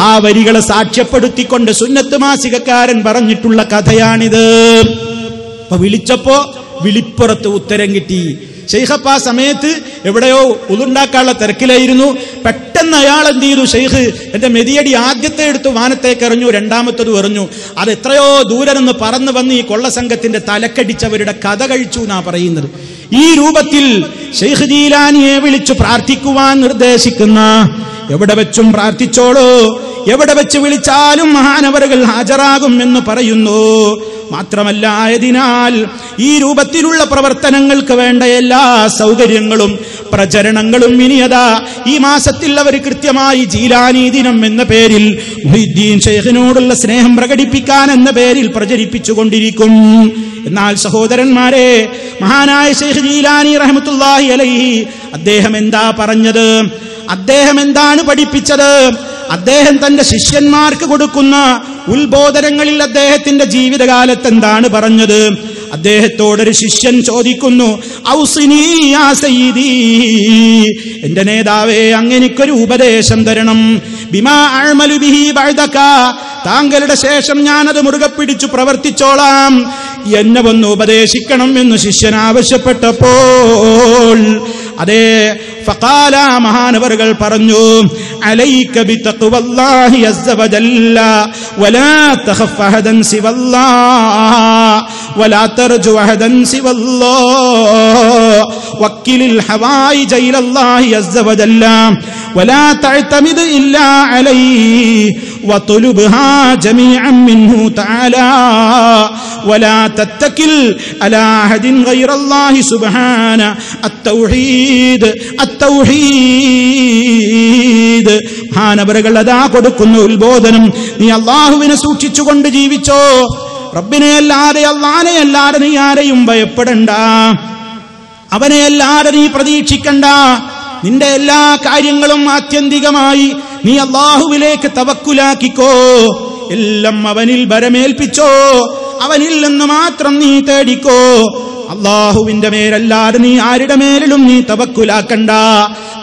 ആ വരികളെ സാക്ഷ്യപ്പെടുത്തിക്കൊണ്ട് സുന്നത്ത് മാസികക്കാരൻ പറഞ്ഞിട്ടുള്ള കഥയാണിത്. അപ്പൊ വിളിച്ചപ്പോ വിളിപ്പുറത്ത് ഉത്തരം കിട്ടി. ശൈഖപ്പ ആ സമയത്ത് എവിടെയോ ഉളുണ്ടാക്കാനുള്ള തിരക്കിലായിരുന്നു. പെട്ടെന്ന് അയാൾ എന്ത് ചെയ്തു? ശൈഖ് എന്റെ മെതിയടി ആദ്യത്തെ എടുത്തു വാനത്തേക്ക് എറിഞ്ഞു, രണ്ടാമത്തത് എറിഞ്ഞു. അത് എത്രയോ ദൂരെ നിന്ന് പറന്നു വന്ന് ഈ കൊള്ളസംഘത്തിന്റെ തലക്കടിച്ചവരുടെ കഥ കഴിച്ചു എന്നാ പറയുന്നത്. ഈ രൂപത്തിൽ ശൈഖ് ജീലാനിയെ വിളിച്ചു പ്രാർത്ഥിക്കുവാൻ നിർദ്ദേശിക്കുന്ന, എവിടെ വെച്ചും പ്രാർത്ഥിച്ചോളൂ, എവിടെ വെച്ച് വിളിച്ചാലും മഹാനവറുകൾ ഹാജരാകും എന്ന് പറയുന്നു. മാത്രമല്ല, ആയതിനാൽ ഈ രൂപത്തിലുള്ള പ്രവർത്തനങ്ങൾക്ക് വേണ്ട എല്ലാ സൗകര്യങ്ങളും പ്രചരണങ്ങളും ഇനിയതാ ഈ മാസത്തിൽ അവർ കൃത്യമായി ജീലാനി ദിനം എന്ന പേരിൽ മുഹീദ്ദീൻ ശൈഖിനോടുള്ള സ്നേഹം പ്രകടിപ്പിക്കാൻ എന്ന പേരിൽ പ്രചരിപ്പിച്ചുകൊണ്ടിരിക്കും. എന്നാൽ സഹോദരന്മാരെ, മഹാനായ ശൈഖ് ജീലാനി റഹ്മത്തുള്ളാഹി അലൈഹി അദ്ദേഹം എന്താ പറഞ്ഞത്? അദ്ദേഹം എന്താണ് പഠിപ്പിച്ചത്? അദ്ദേഹം തന്റെ ശിഷ്യന്മാർക്ക് കൊടുക്കുന്ന ഉത്ബോധനങ്ങളിൽ അദ്ദേഹത്തിന്റെ ജീവിതകാലത്ത് എന്താണ് പറഞ്ഞത്? അദ്ദേഹത്തോടൊരു ശിഷ്യൻ ചോദിക്കുന്നു, ഔസിനി യാ സയ്യിദി, എന്റെ നേതാവേ അങ്ങനെക്കൊരു ഉപദേശം തരണം. ബിമാ അഅ്മലു ബിഹി ബഅദക, താങ്കളുടെ ശേഷം ഞാനത് മുറുകെ പിടിച്ചു പ്രവർത്തിച്ചോളാം, എന്നെ ഒന്ന് ഉപദേശിക്കണം എന്ന് ശിഷ്യൻ ആവശ്യപ്പെട്ടപ്പോൾ അതേ ഫഖാല, മഹാനവറുകൾ പറഞ്ഞു, അലൈക ബിതഖ്വല്ലാഹി അസ്സ വജല്ല വലാ തഖഫ് അഹദൻ സിവല്ലാഹ് വലാ തർജു അഹദൻ സിവല്ലാഹ് വക്കിലിൽ ഹവായിജ ഇലല്ലാഹി അസ്സ വജല്ല വലാ തഅ്തമിദ് ഇല്ലാ അലൈഹി വതുലുബ്ഹാ ജമീഅൻ മിൻഹു തആലാ വലാ തത്തകിൽ അലാ അഹദിൻ ഗൈറല്ലാഹി സുബ്ഹാന അത്തൗഹീദ് അത്തൗഹീദ്. മഹാനവറുകൾ അതാ കൊടുക്കുന്ന ഉത്ബോധനം, നീ അള്ളാഹുവിനെ സൂക്ഷിച്ചുകൊണ്ട് ജീവിച്ചോ. റബ്ബിനെ അല്ലാതെ, അള്ളാനെ അല്ലാതെ നീ ആരെയും ഭയപ്പെടണ്ട, അവനെ അല്ലാതെ നീ പ്രതീക്ഷിക്കണ്ട. നിന്റെ എല്ലാ കാര്യങ്ങളും ആത്യന്തികമായി നീ അള്ളാഹുവിലേക്ക് തവക്കുലാക്കിക്കോ. എല്ലാം അവനിൽ ഭരമേൽപ്പിച്ചോ, അവനിൽ നിന്ന് മാത്രം നീ തേടിക്കോ. അള്ളാഹുവിന്റെ മേലല്ലാതെ നീ ആരുടെ മേലിലും നീ തവക്കുലാക്കണ്ട.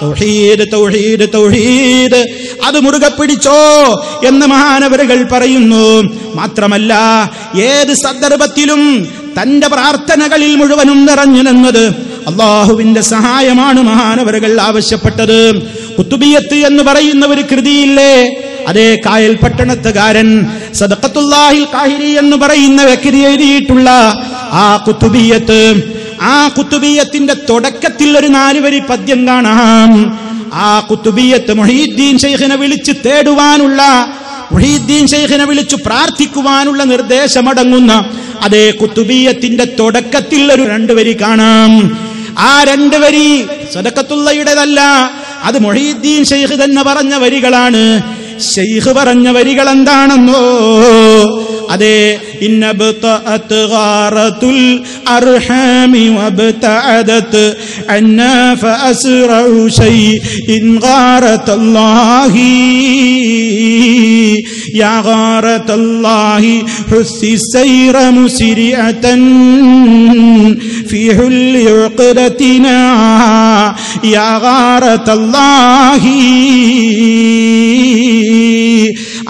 തൗഹീദ് തൗഹീദ് തൗഹീദ് അത് മുറുകെ പിടിച്ചോ എന്ന് മഹാനവരുകൾ പറയുന്നു. മാത്രമല്ല, ഏത് സന്ദർഭത്തിലും തന്റെ പ്രാർത്ഥനകളിൽ മുഴുവനും നിറഞ്ഞു നിന്നത് അള്ളാഹുവിന്റെ സഹായമാണ് മഹാനവരുകൾ ആവശ്യപ്പെട്ടത്. കുത്തുബിയത്ത് എന്ന് പറയുന്ന ഒരു കൃതിയില്ലേ, അതേ കായൽ പട്ടണത്തുകാരൻ സദഖത്തുല്ലാഹിൽ ഖാഹിരി എന്ന് പറയുന്ന വ്യക്തി എഴുതിയിട്ടുള്ള ആ കുത്തുബിയത്തിന്റെ തുടക്കത്തിൽ ഒരു 4 വരി പദ്യം കാണാം. ആ കുത്തുബിയത്ത് മുഹീദ്ദീൻ ശൈഖിനെ വിളിച്ച് തേടുവാനുള്ള, മുഹീദ്ദീൻ ശൈഖിനെ വിളിച്ചു പ്രാർത്ഥിക്കുവാനുള്ള നിർദ്ദേശമടങ്ങുന്ന അതേ കുത്തുബിയത്തിന്റെ തുടക്കത്തിൽ ഒരു 2 വരി കാണാം. ആ 2 വരി സദഖത്തുള്ളയുടേതല്ല, അത് മുഹീദ്ദീൻ ശൈഖ് തന്നെ പറഞ്ഞ വരികളാണ്. ശൈഖ് പറഞ്ഞ വരികൾ എന്താണെന്നോ, അതേ ഇന്നബ്തഅത് ഗാറത്തുൽ അർഹാമി വബ്തഅദത് അന്നാ ഫഅസ്റഉ ശൈഇൻ ഗാറത്തല്ലാഹി യാ ഗാറത്തല്ലാഹി ഹുസ്സി സൈറ മുസ്രിഅതൻ ഫീ ഹുല്ലി ഉഖദതിനാ യാ ഗാറത്തല്ലാഹി.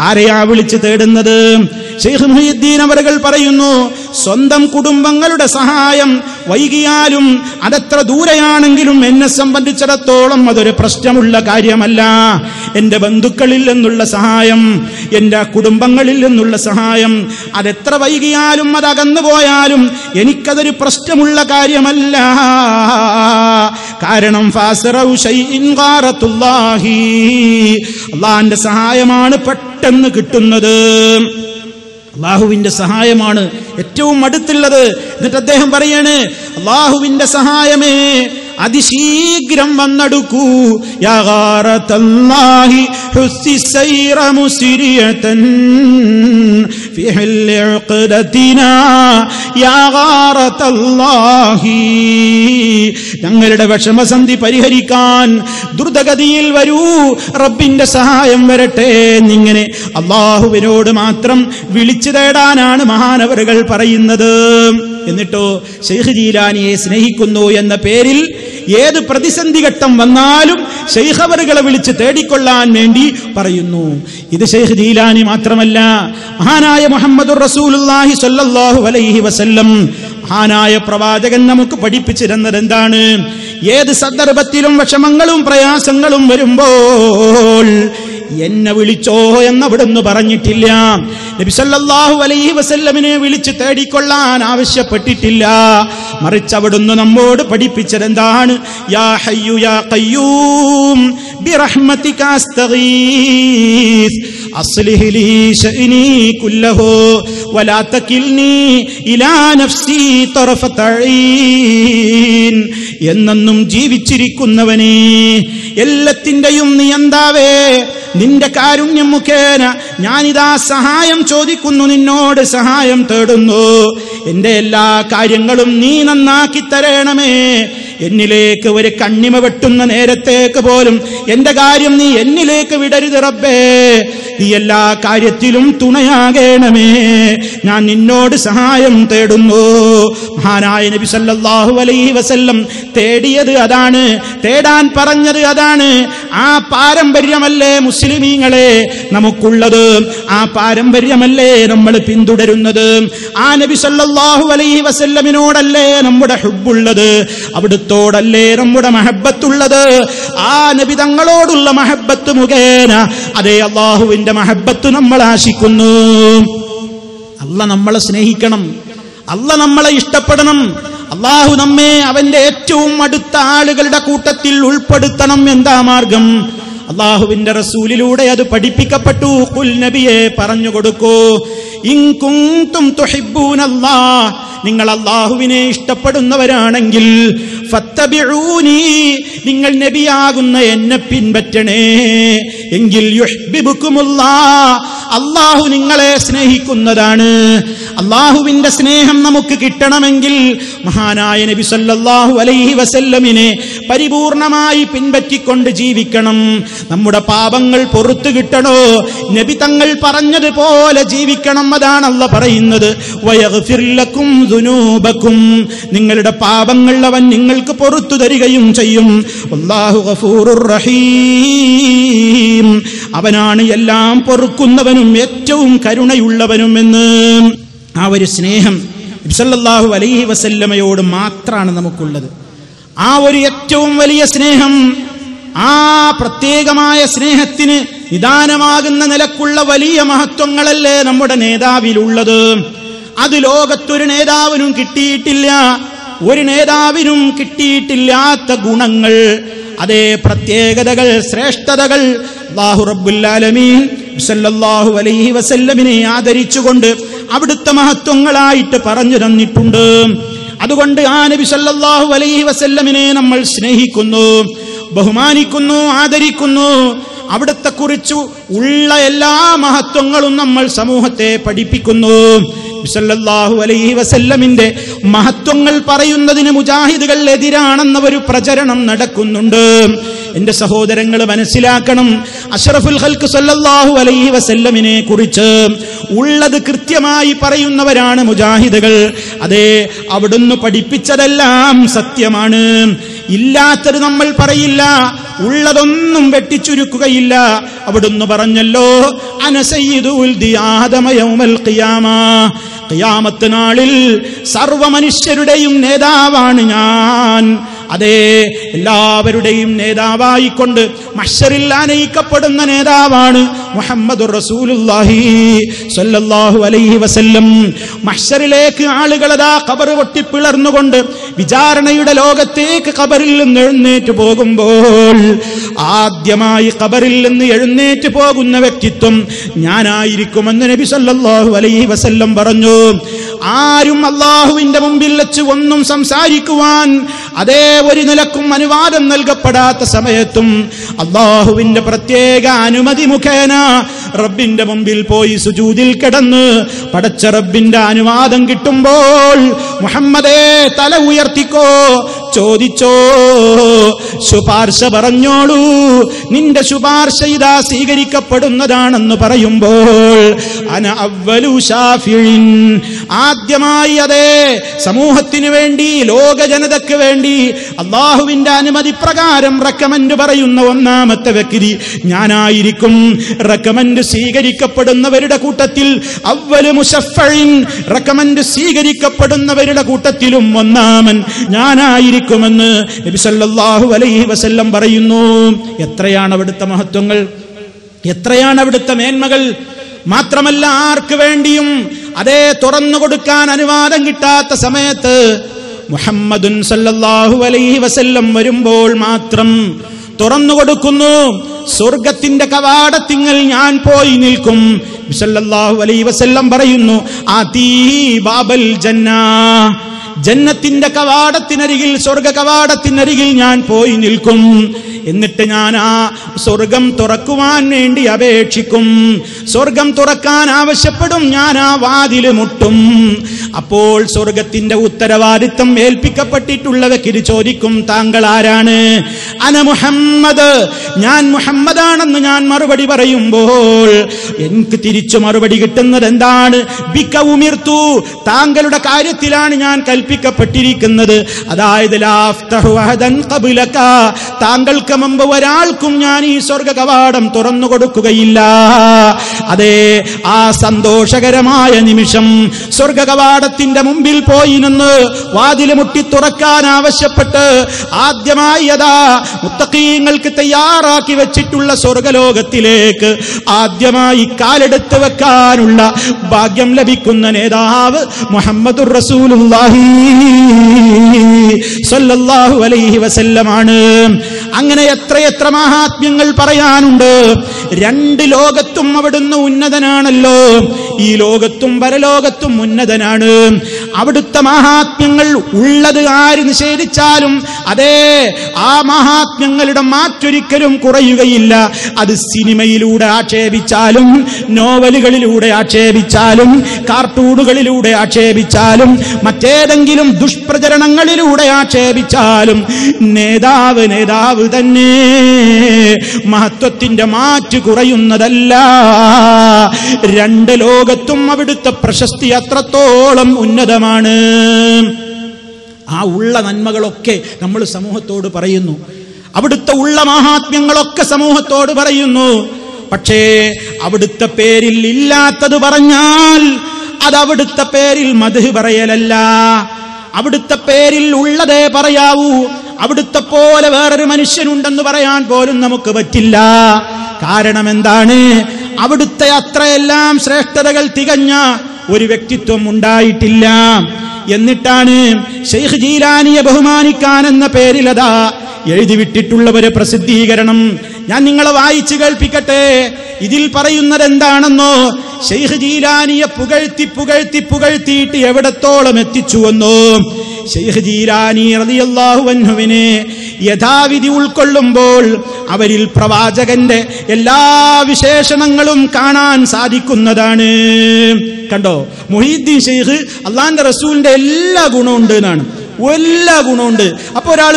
ആരെയാ വിളിച്ചു തേടുന്നത്? ശൈഖ് മുഹീദ്ദീൻ അവറുകൾ പറയുന്നു, സ്വന്തം കുടുംബങ്ങളുടെ സഹായം വൈകിയാലും അതെത്ര ദൂരെയാണെങ്കിലും എന്നെ സംബന്ധിച്ചിടത്തോളം അതൊരു പ്രശ്നമുള്ള കാര്യമല്ല. എന്റെ ബന്ധുക്കളിൽ നിന്നുള്ള സഹായം, എന്റെ കുടുംബങ്ങളിൽ നിന്നുള്ള സഹായം അതെത്ര വൈകിയാലും അത് അകന്നു പോയാലും എനിക്കതൊരു പ്രശ്നമുള്ള കാര്യമല്ല. കാരണം ഫാസിറഉ ശൈഇൻ ഗാറത്തുല്ലാഹി, അല്ലാഹുവിന്റെ സഹായമാണ് പെട്ടെന്ന് കിട്ടുന്നത്. അള്ളാഹുവിന്റെ സഹായമാണ് ഏറ്റവും അടുത്തുള്ളത്. എന്നിട്ട് അദ്ദേഹം പറയാണ്, അള്ളാഹുവിന്റെ സഹായമേ അതിശീഘ്രം വന്നടുക്കൂ. യാ ഗാറത്തല്ലാഹി ഹുസ്സി സൈറ മുസ്രിയതൻ ഫീ ഹുല്ലി ഉഖദതിനാ യാ ഗാറത്തല്ലാഹി. ഞങ്ങളുടെ വിഷമസന്ധി പരിഹരിക്കാൻ ദ്രുതഗതിയിൽ വരൂ, റബ്ബിന്റെ സഹായം വരട്ടെ എന്നിങ്ങനെ അള്ളാഹുവിനോട് മാത്രം വിളിച്ചു തേടാനാണ് മഹാനവറുകൾ പറയുന്നത്. എന്നിട്ടോ ശൈഖ് ജീലാനിയെ സ്നേഹിക്കുന്നു എന്ന പേരിൽ ഏത് പ്രതിസന്ധി ഘട്ടം വന്നാലും ശൈഖ് അവറുകളെ വിളിച്ച് തേടിക്കൊള്ളാൻ വേണ്ടി പറയുന്നു. ഇത് ശൈഖ് ജീലാനി മാത്രമല്ല, മഹാനായ മുഹമ്മദുർ റസൂലുള്ളാഹി സ്വല്ലല്ലാഹു അലൈഹി വസല്ലം, മഹാനായ പ്രവാചകൻ നമുക്ക് പഠിപ്പിച്ചു തന്നത് എന്താണ്? ഏത് സന്ദർഭത്തിലും വിഷമങ്ങളും പ്രയാസങ്ങളും വരുമ്പോൾ എന്നെ വിളിച്ചോ എന്നവിടുന്ന് പറഞ്ഞിട്ടില്ല. നബി സല്ലല്ലാഹു അലൈഹി വസല്ലമിനെ വിളിച്ച് തേടിക്കൊള്ളാൻ ആവശ്യപ്പെട്ടിട്ടില്ല. മറിച്ച് അവിടുന്ന് നമ്മോട് പഠിപ്പിച്ചത് എന്താണ്? യാ ഹയ്യു യാ ഖയ്യൂം ബിറഹ്മതിക അസ്തഗീസ് അസ്ലിഹ് ലീ ശഅനി കുല്ലഹു വലാ തകിൽനി ഇലാ നഫ്സി തറഫത ഐൻ. എന്നെന്നും ജീവിച്ചിരിക്കുന്നവനേ, എല്ലാത്തിന്റെയും നിയന്താവേ, നിന്റെ കാരുണ്യം മുഖേന ഞാനിതാ സഹായം ചോദിക്കുന്നു, നിന്നോട് സഹായം തേടുന്നു. എന്റെ എല്ലാ കാര്യങ്ങളും നീ നന്നാക്കി തരണമേ. എന്നിലേക്ക് ഒരു കണ്ണിമ വെട്ടുന്ന നേരത്തേക്ക് പോലും എന്റെ കാര്യം നീ എന്നിലേക്ക് വിടരുത് റബ്ബേ. നീ എല്ലാ കാര്യത്തിലും തുണയാകണമേ. ഞാൻ നിന്നോട് സഹായം തേടുന്നു. മഹാനായ നബി സല്ലല്ലാഹു അലൈഹി വസല്ലം തേടിയത് അതാണ്, തേടാൻ പറഞ്ഞത് അതാണ്. ആ പാരമ്പര്യമല്ലേ മുസ്ലിമീങ്ങളെ നമുക്കുള്ളത്? ആ പാരമ്പര്യമല്ലേ നമ്മൾ പിന്തുടരുന്നത്? ആ നബി സല്ലല്ലാഹു അലൈഹി വസല്ലമിനോടല്ലേ നമ്മുടെ ഹുബ്ബുള്ളത്? അവിടുത്തോടല്ലേ നമ്മുടെ മഹബ്ബത്തുള്ളത്? ആ നബി തങ്ങളോടുള്ള മഹബ്ബത്ത് മുഖേന അതേ അള്ളാഹുവിന്റെ മഹബ്ബത്ത് നമ്മൾ ആശിക്കുന്നു. അല്ലാഹ് നമ്മളെ സ്നേഹിക്കണം, അല്ലാഹ് നമ്മളെ ഇഷ്ടപ്പെടണം, അള്ളാഹു നമ്മെ അവന്റെ ഏറ്റവും അടുത്ത ആളുകളുടെ കൂട്ടത്തിൽ ഉൾപ്പെടുത്തണം. എന്താ മാർഗം? അള്ളാഹുവിന്റെ റസൂലിലൂടെ അത് പഠിപ്പിക്കപ്പെട്ടു. ഖുൽ നബിയെ പറഞ്ഞു കൊടുക്കൂ, ഇൻ കുൻതും തുഹിബ്ബൂനല്ലാഹ്, നിങ്ങൾ അള്ളാഹുവിനെ ഇഷ്ടപ്പെടുന്നവരാണെങ്കിൽ ഫത്തബിഊനി, നിങ്ങൾ നബിയാകുന്ന എന്നെ പിൻപറ്റണേ. എങ്കിൽ യുഹ്ബിബുക്കുമുല്ലാഹ്, അള്ളാഹു നിങ്ങളെ സ്നേഹിക്കുന്നതാണ്. അള്ളാഹുവിന്റെ സ്നേഹം നമുക്ക് കിട്ടണമെങ്കിൽ മഹാനായ നബി സല്ലല്ലാഹു അലൈഹി വസല്ലമിനെ പരിപൂർണമായി പിൻപറ്റിക്കൊണ്ട് ജീവിക്കണം. നമ്മുടെ പാപങ്ങൾ പൊറുത്തു കിട്ടണോ? നബി തങ്ങൾ പറഞ്ഞതുപോലെ ജീവിക്കണം. അതാണ് അല്ലാഹ് പറയുന്നത്, വയഗ്ഫിർ ലക്കും ലക്കും ദുനൂബക്കും, നിങ്ങളുടെ പാപങ്ങൾ അവൻ നിങ്ങൾക്ക് പുറത്തു തരികയും ചെയ്യും. വല്ലാഹു ഗഫൂറുർ റഹീം, അവനാണ് എല്ലാം പൊറുക്കുന്നവനും ഏറ്റവും കരുണയുള്ളവനും എന്ന്. ആ ഒരു സ്നേഹം നബി സല്ലല്ലാഹു അലൈഹി വസല്ലമയോട് മാത്രമാണ് നമുക്കുള്ളത്. ആ ഒരു ഏറ്റവും വലിയ സ്നേഹം, ആ പ്രത്യേകമായ സ്നേഹത്തിന് നിദാനമാകുന്ന നിലക്കുള്ള വലിയ മഹത്വങ്ങളല്ലേ നമ്മുടെ നേതാവിലുള്ളത്. അത് ലോകത്തൊരു നേതാവിനും കിട്ടിയിട്ടില്ല, ഒരു നേതാവിനും കിട്ടിയിട്ടില്ലാത്ത ഗുണങ്ങൾ, അതേ പ്രത്യേകതകൾ, ശ്രേഷ്ഠതകൾ അല്ലാഹു റബ്ബുൽ ആലമീൻ സല്ലല്ലാഹു അലൈഹി വസല്ലമിനെ ആദരിച്ചുകൊണ്ട് അവിടുത്തെ മഹത്വങ്ങളായിട്ട് പറഞ്ഞു തന്നിട്ടുണ്ട്. അതുകൊണ്ട് ആ നബി സല്ലല്ലാഹു അലൈഹി വസല്ലമിനെ നമ്മൾ സ്നേഹിക്കുന്നു, ബഹുമാനിക്കുന്നു, ആദരിക്കുന്നു. അവിടുത്തെ കുറിച്ച് ഉള്ള എല്ലാ മഹത്വങ്ങളും നമ്മൾ സമൂഹത്തെ പഠിപ്പിക്കുന്നു. സല്ലല്ലാഹു അലൈഹി വസല്ലമിന്റെ മഹത്വങ്ങൾ പറയുന്നതിന് മുജാഹിദുകൾ എതിരാണെന്ന ഒരു പ്രചരണം നടക്കുന്നുണ്ട്. എന്റെ സഹോദരങ്ങൾ മനസ്സിലാക്കണം, അഷ്റഫുൽ ഖൽഖ് സല്ലല്ലാഹു അലൈഹി വസല്ലമിനെ കുറിച്ച് ഉള്ളത് കൃത്യമായി പറയുന്നവരാണ് മുജാഹിദുകൾ. അതെ, അവിടുന്ന് പഠിപ്പിച്ചതെല്ലാം സത്യമാണ്. ഇല്ലാത്തത് നമ്മൾ പറയില്ല, ഉള്ളതൊന്നും വെട്ടിച്ചുരുക്കുകയില്ല. അവിടുന്ന് പറഞ്ഞല്ലോ, അന സയ്യിദു ഉൽദി ആദമ യൗമൽ ഖിയാമ, ഖിയാമത്ത് നാളിൽ സർവ മനുഷ്യരുടെയും നേതാവാണ് ഞാൻ. അതേ, എല്ലാവരുടെയും നേതാവായിക്കൊണ്ട് മഹ്ശറിൽ ആനയിക്കപ്പെടുന്ന നേതാവാണ് മുഹമ്മദുർ റസൂലുള്ളാഹി സ്വല്ലല്ലാഹു അലൈഹി വസല്ലം. മഹ്ശറിലേക്ക് ആളുകളതാ ഖബർ പൊട്ടിപ്പിളർന്നുകൊണ്ട് വിചാരണയുടെ ലോകത്തേക്ക് ഖബറിൽ നിന്ന് എഴുന്നേറ്റ് പോകുമ്പോൾ ആദ്യമായി ഖബറിൽ നിന്ന് എഴുന്നേറ്റ് പോകുന്ന വ്യക്തിത്വം ഞാനായിരിക്കുമെന്ന് നബി സല്ലല്ലാഹു അലൈഹി വസല്ലം പറഞ്ഞു. ആരും അല്ലാഹുവിന്റെ മുമ്പിൽ വെച്ച് ഒന്നും സംസാരിക്കുവാൻ അതേ ഒരു നിലക്കും അനുവാദം നൽകപ്പെടാത്ത സമയത്തും അല്ലാഹുവിന്റെ പ്രത്യേക അനുമതി മുഖേന റബ്ബിന്റെ മുമ്പിൽ പോയി സുജൂദിൽ കിടന്ന് പടച്ച റബ്ബിന്റെ അനുവാദം കിട്ടുമ്പോൾ മുഹമ്മദേ തല ഉയർത്തിക്കോ, ചോദിച്ചോ, ശുപാർശ പറഞ്ഞോളൂ, നിന്റെ ശുപാർശ ഇതാ സ്വീകരിക്കപ്പെടുന്നതാണെന്ന് പറയുമ്പോൾ അന അവ്വലു ശാഫിഈൻ, ആദ്യമായി അതേ സമൂഹത്തിന് വേണ്ടി, ലോക ജനതയ്ക്ക് വേണ്ടി അല്ലാഹുവിന്റെ അനുമതി പ്രകാരം റെക്കമെൻഡ് പറയുന്ന ഒന്നാമത്തെ വ്യക്തി ഞാനായിരിക്കും. റെക്കമെൻഡ് സ്വീകരിക്കപ്പെടുന്നവരുടെ കൂട്ടത്തിൽ അവ്വലു മുശഫ്ഫഈൻ, റെക്കമെൻഡ് സ്വീകരിക്കപ്പെടുന്നവരുടെ കൂട്ടത്തിലും ഒന്നാമൻ ഞാനായിരിക്കുമെന്ന് നബി സല്ലല്ലാഹു അലൈഹി വസല്ലം പറയുന്നു. എത്രയാണ് അവിടുത്തെ മഹത്വങ്ങൾ, എത്രയാണ് അവിടുത്തെ മേന്മകൾ. മാത്രമല്ല, ആർക്ക് വേണ്ടിയും അതേ തുറന്നു കൊടുക്കാൻ അനുവാദം കിട്ടാത്ത സമയത്ത് മുഹമ്മദുൻ സല്ലല്ലാഹു അലൈഹി വസല്ലം വരുമ്പോൾ മാത്രം തുറന്നു കൊടുക്കുന്നു. സ്വർഗത്തിന്റെ കവാടത്തിങ്കൽ ഞാൻ പോയി നിൽക്കും. സല്ലല്ലാഹു അലൈഹി വസല്ലം പറയുന്നു, ആതീ ബാബൽ ജന്ന, ജന്നത്തിന്റെ കവാടത്തിനരികിൽ, സ്വർഗ കവാടത്തിനരികിൽ ഞാൻ പോയി നിൽക്കും. എന്നിട്ട് ഞാൻ ആ സ്വർഗം തുറക്കുവാൻ വേണ്ടി അപേക്ഷിക്കും, സ്വർഗം തുറക്കാൻ ആവശ്യപ്പെടും, ഞാൻ ആ വാതില് മുട്ടും. അപ്പോൾ സ്വർഗത്തിന്റെ ഉത്തരവാദിത്തം ഏൽപ്പിക്കപ്പെട്ടിട്ടുള്ള വ്യക്തി ചോദിക്കും, താങ്കൾ ആരാണ്? അന മുഹമ്മദ്, ഞാൻ മുഹമ്മദാണെന്ന് ഞാൻ മറുപടി പറയുമ്പോൾ എനിക്ക് തിരിച്ചു മറുപടി കിട്ടുന്നത് എന്താണ്? ബിക ഉമിർതു, താങ്കളുടെ കാര്യത്തിലാണ് ഞാൻ കൽപ്പിക്കപ്പെട്ടിരിക്കുന്നത്. അതായത് ലാ അഫ്തഹു അഹദൻ ഖബ്ലക, താങ്കൾക്ക് മുമ്പ് ഒരാൾക്കും ഞാൻ ഈ സ്വർഗ കവാടം തുറന്നു കൊടുക്കുകയില്ല. അതെ, ആ സന്തോഷകരമായ നിമിഷം സ്വർഗ കവാടത്തിന്റെ മുമ്പിൽ പോയി നിന്ന് വാതില് മുട്ടി തുറക്കാൻ ആവശ്യപ്പെട്ട് ആദ്യമായി അതാ മുത്തഖീങ്ങൾക്ക് തയ്യാറാക്കി വെച്ചിട്ടുള്ള സ്വർഗലോകത്തിലേക്ക് ആദ്യമായി കാലെടുത്ത് വെക്കാനുള്ള ഭാഗ്യം ലഭിക്കുന്ന നേതാവ് മുഹമ്മദുർ റസൂലുള്ളാഹി സ്വല്ലല്ലാഹു അലൈഹി വസല്ലമാണ്. അങ്ങനെ എത്രയെത്ര മഹാത്മ്യങ്ങൾ പറയാനുണ്ട്. രണ്ട് ലോകത്തും അവിടുന്ന് ഉന്നതനാണല്ലോ, ഈ ലോകത്തും പരലോകത്തും ഉന്നതനാണ്. അവിടുത്തെ മഹാത്മ്യങ്ങൾ ഉള്ളത് ആര് നിഷേധിച്ചാലും അതേ ആ മഹാത്മ്യങ്ങളുടെ മാറ്റൊരിക്കലും കുറയുകയില്ല. അത് സിനിമയിലൂടെ ആക്ഷേപിച്ചാലും, നോവലുകളിലൂടെ ആക്ഷേപിച്ചാലും, കാർട്ടൂണുകളിലൂടെ ആക്ഷേപിച്ചാലും, മറ്റേതെങ്കിലും ദുഷ്പ്രചരണങ്ങളിലൂടെ ആക്ഷേപിച്ചാലും നേതാവ് നേതാവ് തന്നെ, മഹത്വത്തിന്റെ മാറ്റ് കുറയുന്നതല്ല. രണ്ട് ലോകത്തും അവിടുത്തെ പ്രശസ്തി അത്രത്തോളം ഉന്നതമാണ്. അധികമാണ്. ആ ഉള്ള നന്മകളൊക്കെ നമ്മൾ സമൂഹത്തോട് പറയുന്നു, അവിടുത്തെ ഉള്ള മഹാത്മ്യങ്ങളൊക്കെ സമൂഹത്തോട് പറയുന്നു. പക്ഷേ അവിടുത്തെ പേരിൽ ഇല്ലാത്തത് പറഞ്ഞാൽ അത് അവിടുത്തെ പേരിൽ മദ്ഹ് പറയലല്ല, അവിടുത്തെ പേരിൽ ഉള്ളതേ പറയാവൂ. അവിടുത്തെ പോലെ വേറൊരു മനുഷ്യനുണ്ടെന്ന് പറയാൻ പോലും നമുക്ക് പറ്റില്ല. കാരണം എന്താണ്? അവിടുത്തെ അത്രയെല്ലാം ശ്രേഷ്ഠതകൾ തികഞ്ഞ ഒരു വ്യക്തിത്വം ഉണ്ടായിട്ടില്ല. എന്നിട്ടാണ് ശൈഖ് ജീലാനിയെ ബഹുമാനിക്കാൻ എന്ന പേരിലതാ എഴുതിവിട്ടിട്ടുള്ള ഒരു പ്രസിദ്ധീകരണം ഞാൻ നിങ്ങളെ വായിച്ചു കേൾപ്പിക്കട്ടെ. ഇതിൽ പറയുന്നത് എന്താണെന്നോ, ശൈഖ് ജീലാനിയെ പുകഴ്ത്തി പുകഴ്ത്തി പുകഴ്ത്തിയിട്ട് എവിടത്തോളം എത്തിച്ചുവെന്നോ, ശൈഖ് ജീലാനി റളിയല്ലാഹു അൻഹുവിനെ യഥാവിധി ഉൾക്കൊള്ളുമ്പോൾ അവരിൽ പ്രവാചകന്റെ എല്ലാ വിശേഷണങ്ങളും കാണാൻ സാധിക്കുന്നതാണ്. കണ്ടോ, മുഹീദ്ദീൻ ശൈഖ് അള്ളാന്റെ റസൂലിന്റെ എല്ലാ ഗുണമുണ്ട് എന്നാണ്, എല്ലാ ഗുണമുണ്ട്. അപ്പൊ ഒരാൾ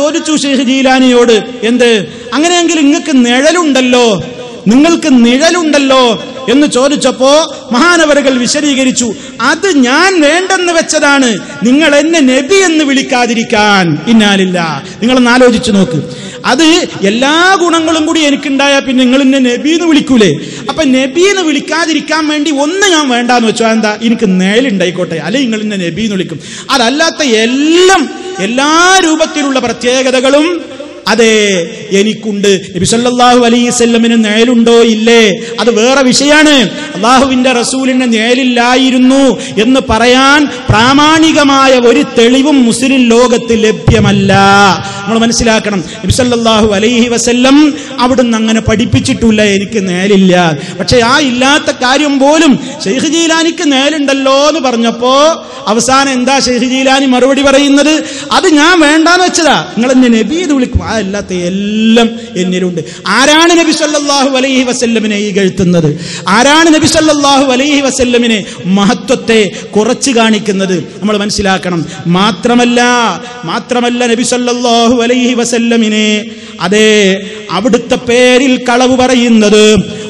ചോദിച്ചു ശൈഖ് ജീലാനിയോട്, എന്ത് അങ്ങനെയെങ്കിൽ നിങ്ങൾക്ക് നിഴലുണ്ടല്ലോ എന്ന് ചോദിച്ചപ്പോ മഹാനവറുകൾ വിശദീകരിച്ചു, അത് ഞാൻ വേണ്ടെന്ന് വെച്ചതാണ്, നിങ്ങൾ എന്നെ നബി എന്ന് വിളിക്കാതിരിക്കാൻ. ഇന്നാലില്ല, നിങ്ങളൊന്ന് ആലോചിച്ചു നോക്ക്. അത് എല്ലാ ഗുണങ്ങളും കൂടി എനിക്കുണ്ടായാൽ പിന്നെ നിങ്ങൾ എന്നെ നബി എന്ന് വിളിക്കൂലേ? അപ്പൊ നബി എന്ന് വിളിക്കാതിരിക്കാൻ വേണ്ടി ഒന്ന് ഞാൻ വേണ്ടാന്ന് വെച്ചോ, എന്താ, എനിക്ക് നേലുണ്ടായിക്കോട്ടെ, അല്ലെ നിങ്ങൾ എന്നെ നബി എന്ന് വിളിക്കും. അതല്ലാത്ത എല്ലാ രൂപത്തിലുള്ള പ്രത്യേകതകളും അതെ എനിക്കുണ്ട്. നബി സല്ലല്ലാഹു അലൈഹി വസല്ലമിന് നേലുണ്ടോ ഇല്ലേ, അത് വേറെ വിഷയമാണ്. അള്ളാഹുവിന്റെ റസൂലിന് നേലില്ലായിരുന്നു എന്ന് പറയാൻ പ്രാമാണികമായ ഒരു തെളിവും മുസ്ലിം ലോകത്ത് ലഭ്യമല്ല. നമ്മൾ മനസ്സിലാക്കണം, നബി സല്ലല്ലാഹു അലൈഹി വസല്ലം അവിടുന്ന് അങ്ങനെ പഠിപ്പിച്ചിട്ടില്ല എനിക്ക് നേലില്ല. പക്ഷെ ആ ഇല്ലാത്ത കാര്യം പോലും ശൈഖ് ജീലാനിക്ക് നേലുണ്ടല്ലോ എന്ന് പറഞ്ഞപ്പോ അവസാനം എന്താ ശൈഖ് ജീലാനി മറുപടി പറയുന്നത്? അത് ഞാൻ വേണ്ടാന്ന് വെച്ചതാ, നിങ്ങൾ എന്നെ നബി എന്ന് വിളിക്കും, ആ അല്ലാത്ത എല്ലാം എന്നിലുണ്ട്. ആരാണ് നബി സല്ലല്ലാഹു അലൈഹി വസല്ലമിനെ ഇകഴ്ത്തുന്നത്? ആരാണ് നബി സല്ലല്ലാഹു അലൈഹി വസല്ലമിനെ മഹത്വത്തെ കുറച്ച് കാണിക്കുന്നത്? നമ്മൾ മനസ്സിലാക്കണം. മാത്രമല്ല നബി സല്ലല്ലാഹു അലൈഹി വസല്ലമിനെ അതെ അവിടുത്തെ പേരിൽ കളവ് പറയുന്നത്,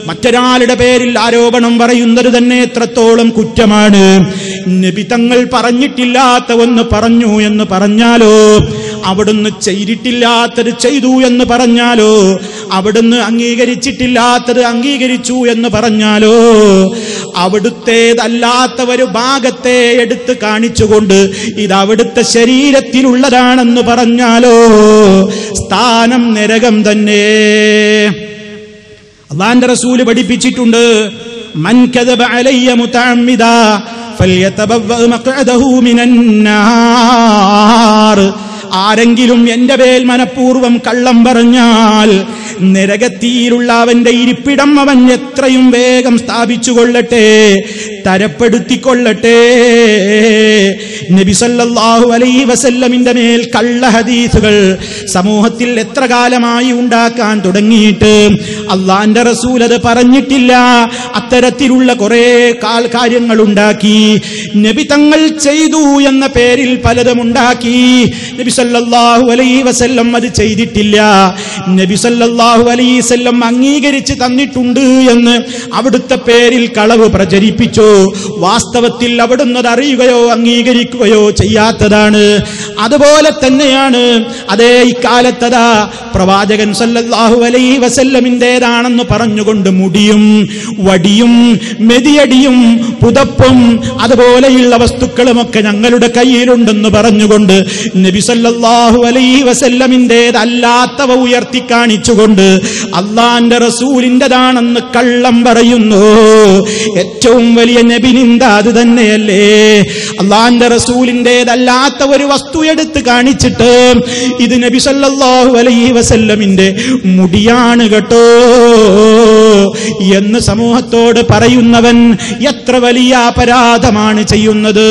മറ്റൊരാളുടെ പേരിൽ ആരോപണം പറയുന്നത് തന്നെ എത്രത്തോളം കുറ്റമാണ്. നബി തങ്ങൾ പറഞ്ഞിട്ടില്ലാത്ത ഒന്ന് പറഞ്ഞു എന്ന് പറഞ്ഞാലോ, അവിടുന്ന് ചെയ്തിട്ടില്ലാത്തത് ചെയ്തു എന്ന് പറഞ്ഞാലോ, അവിടുന്ന് അംഗീകരിച്ചിട്ടില്ലാത്തത് അംഗീകരിച്ചു എന്ന് പറഞ്ഞാലോ, അവിടുത്തേതല്ലാത്ത ഒരു ഭാഗത്തെ എടുത്ത് കാണിച്ചുകൊണ്ട് ഇത് അവിടുത്തെ ശരീരത്തിലുള്ളതാണെന്ന് പറഞ്ഞാലോ സ്ഥാനം നരകം തന്നെ. അല്ലാഹുവിന്റെ റസൂൽ പഠിപ്പിച്ചിട്ടുണ്ട്, മൻ കദബ അലയ്യ മുതഅമ്മിദാ ഫൽയതബവ്വ മഖ്അദഹു മിനന്നാർ. ആരെങ്കിലും എന്റെ മേൽ മനഃപൂർവ്വം കള്ളം പറഞ്ഞാൽ നരകത്തിയിലുള്ള അവന്റെ ഇരിപ്പിടം അവൻ എത്രയും വേഗം സ്ഥാപിച്ചുകൊള്ളട്ടെ, തരപ്പെടുത്തിക്കൊള്ളട്ടെ. നബി സല്ലല്ലാഹു അലൈഹി വസല്ലമിന്റെ മേൽ കള്ള ഹദീസുകൾ സമൂഹത്തിൽ എത്ര കാലമായി ഉണ്ടാക്കാൻ തുടങ്ങിയിട്ട് അള്ളാന്റെ റസൂൽ അത് പറഞ്ഞിട്ടില്ല. അത്തരത്തിലുള്ള കുറെ കാര്യങ്ങൾ ഉണ്ടാക്കി. നബി തങ്ങൾ ചെയ്തു എന്ന പേരിൽ പലതും ഉണ്ടാക്കി. നബി സല്ലല്ലാഹു അലൈഹി വസല്ലം അത് ചെയ്തിട്ടില്ല. നബി സല്ലല്ലാഹു അലൈഹി വസല്ലം അംഗീകരിച്ച് തന്നിട്ടുണ്ട് എന്ന് അവിടുത്തെ പേരിൽ കളവ് പ്രചരിപ്പിച്ചു. വാസ്തവത്തിൽ അവിടുന്ന് അത് അറിയുകയോ അംഗീകരിക്കുകയോ ചെയ്യാത്തതാണ്. അതുപോലെ തന്നെയാണ് അതേ ഇക്കാലത്തതാ പ്രവാചകൻ സല്ലല്ലാഹു അലൈഹി വസല്ലമിന്റേതാണെന്ന് പറഞ്ഞുകൊണ്ട് മുടിയും വടിയും മെതിയടിയും പുതപ്പും അതുപോലെയുള്ള വസ്തുക്കളുമൊക്കെ ഞങ്ങളുടെ കയ്യിലുണ്ടെന്ന് പറഞ്ഞുകൊണ്ട് നബി സല്ലല്ലാഹു അലൈഹി വസല്ലമിന്റേതല്ലാത്തവ ഉയർത്തി കാണിച്ചുകൊണ്ട് അള്ളാന്റെ റസൂലിന്റേതാണെന്ന് കള്ളം പറയുന്നു. ഏറ്റവും വലിയ നബിനിന്ദ അത് തന്നെയല്ലേ? അള്ളാന്റെ റസൂലിന്റേതല്ലാത്ത ഒരു വസ്തു എടുത്ത് കാണിച്ചിട്ട് ഇത് നബി സല്ലല്ലാഹു അലൈഹി വസല്ലമിന്റെ മുടിയാണ് കേട്ടോ എന്ന് സമൂഹത്തോട് പറയുന്നവൻ എത്ര വലിയ അപരാധമാണ് ചെയ്യുന്നത്.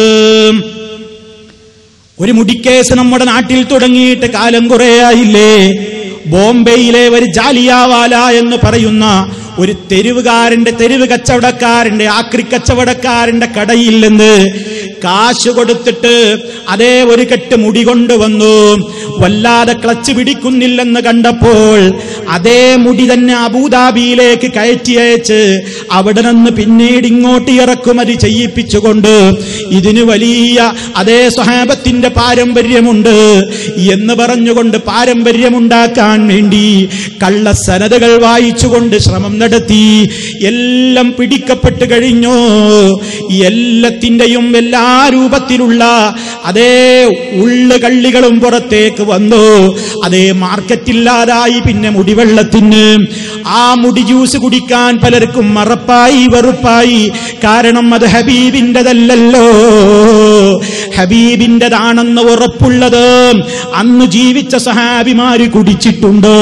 ഒരു മുടിക്കേസ് നമ്മുടെ നാട്ടിൽ തുടങ്ങിയിട്ട് കാലം കുറേയായില്ലേ? ബോംബെയിലെ ഒരു ജാലിയാവാല എന്ന് പറയുന്ന ഒരു തെരുവ് കച്ചവടക്കാരന്റെ ആക്രി കച്ചവടക്കാരന്റെ കടയിൽ നിന്ന് കാശ് കൊടുത്തിട്ട് അതേ ഒരു കെട്ട് മുടി കൊണ്ടുവന്നു. വല്ലാതെ ക്ലച്ച് പിടിക്കുന്നില്ലെന്ന് കണ്ടപ്പോൾ അതേ മുടി തന്നെ അബൂദാബിയിലേക്ക് കയറ്റി അയച്ച് അവിടെ നിന്ന് പിന്നീട് ഇങ്ങോട്ട് ഇറക്കുമതി ചെയ്യിപ്പിച്ചുകൊണ്ട് ഇതിന് വലിയ അതേ സ്വഹാബത്തിന്റെ പാരമ്പര്യമുണ്ട് എന്ന് പറഞ്ഞുകൊണ്ട് പാരമ്പര്യമുണ്ടാക്കാൻ വേണ്ടി കള്ള സനദുകൾ വായിച്ചുകൊണ്ട് ശ്രമം നടത്തി. എല്ലാം പിടിക്കപ്പെട്ട് കഴിഞ്ഞു. എല്ലാത്തിന്റെയും എല്ലാ രൂപത്തിലുള്ള അതേ ഉള്ളുകള്ളികളും പുറത്തേക്ക് വന്നു. അതേ മാർക്കറ്റില്ലാതായി. പിന്നെ മുടിവെള്ളത്തിന് ആ മുടി ജ്യൂസ് കുടിക്കാൻ പലർക്കും മറപ്പായി, വെറുപ്പായി. കാരണം അത് ഹബീബിൻ്റെതല്ലല്ലോ. ഹബീബിൻ്റെതാണെന്ന് ഉറപ്പുള്ളത് അന്ന് ജീവിച്ച സഹാബിമാര് കുടിച്ചിട്ടുണ്ട്,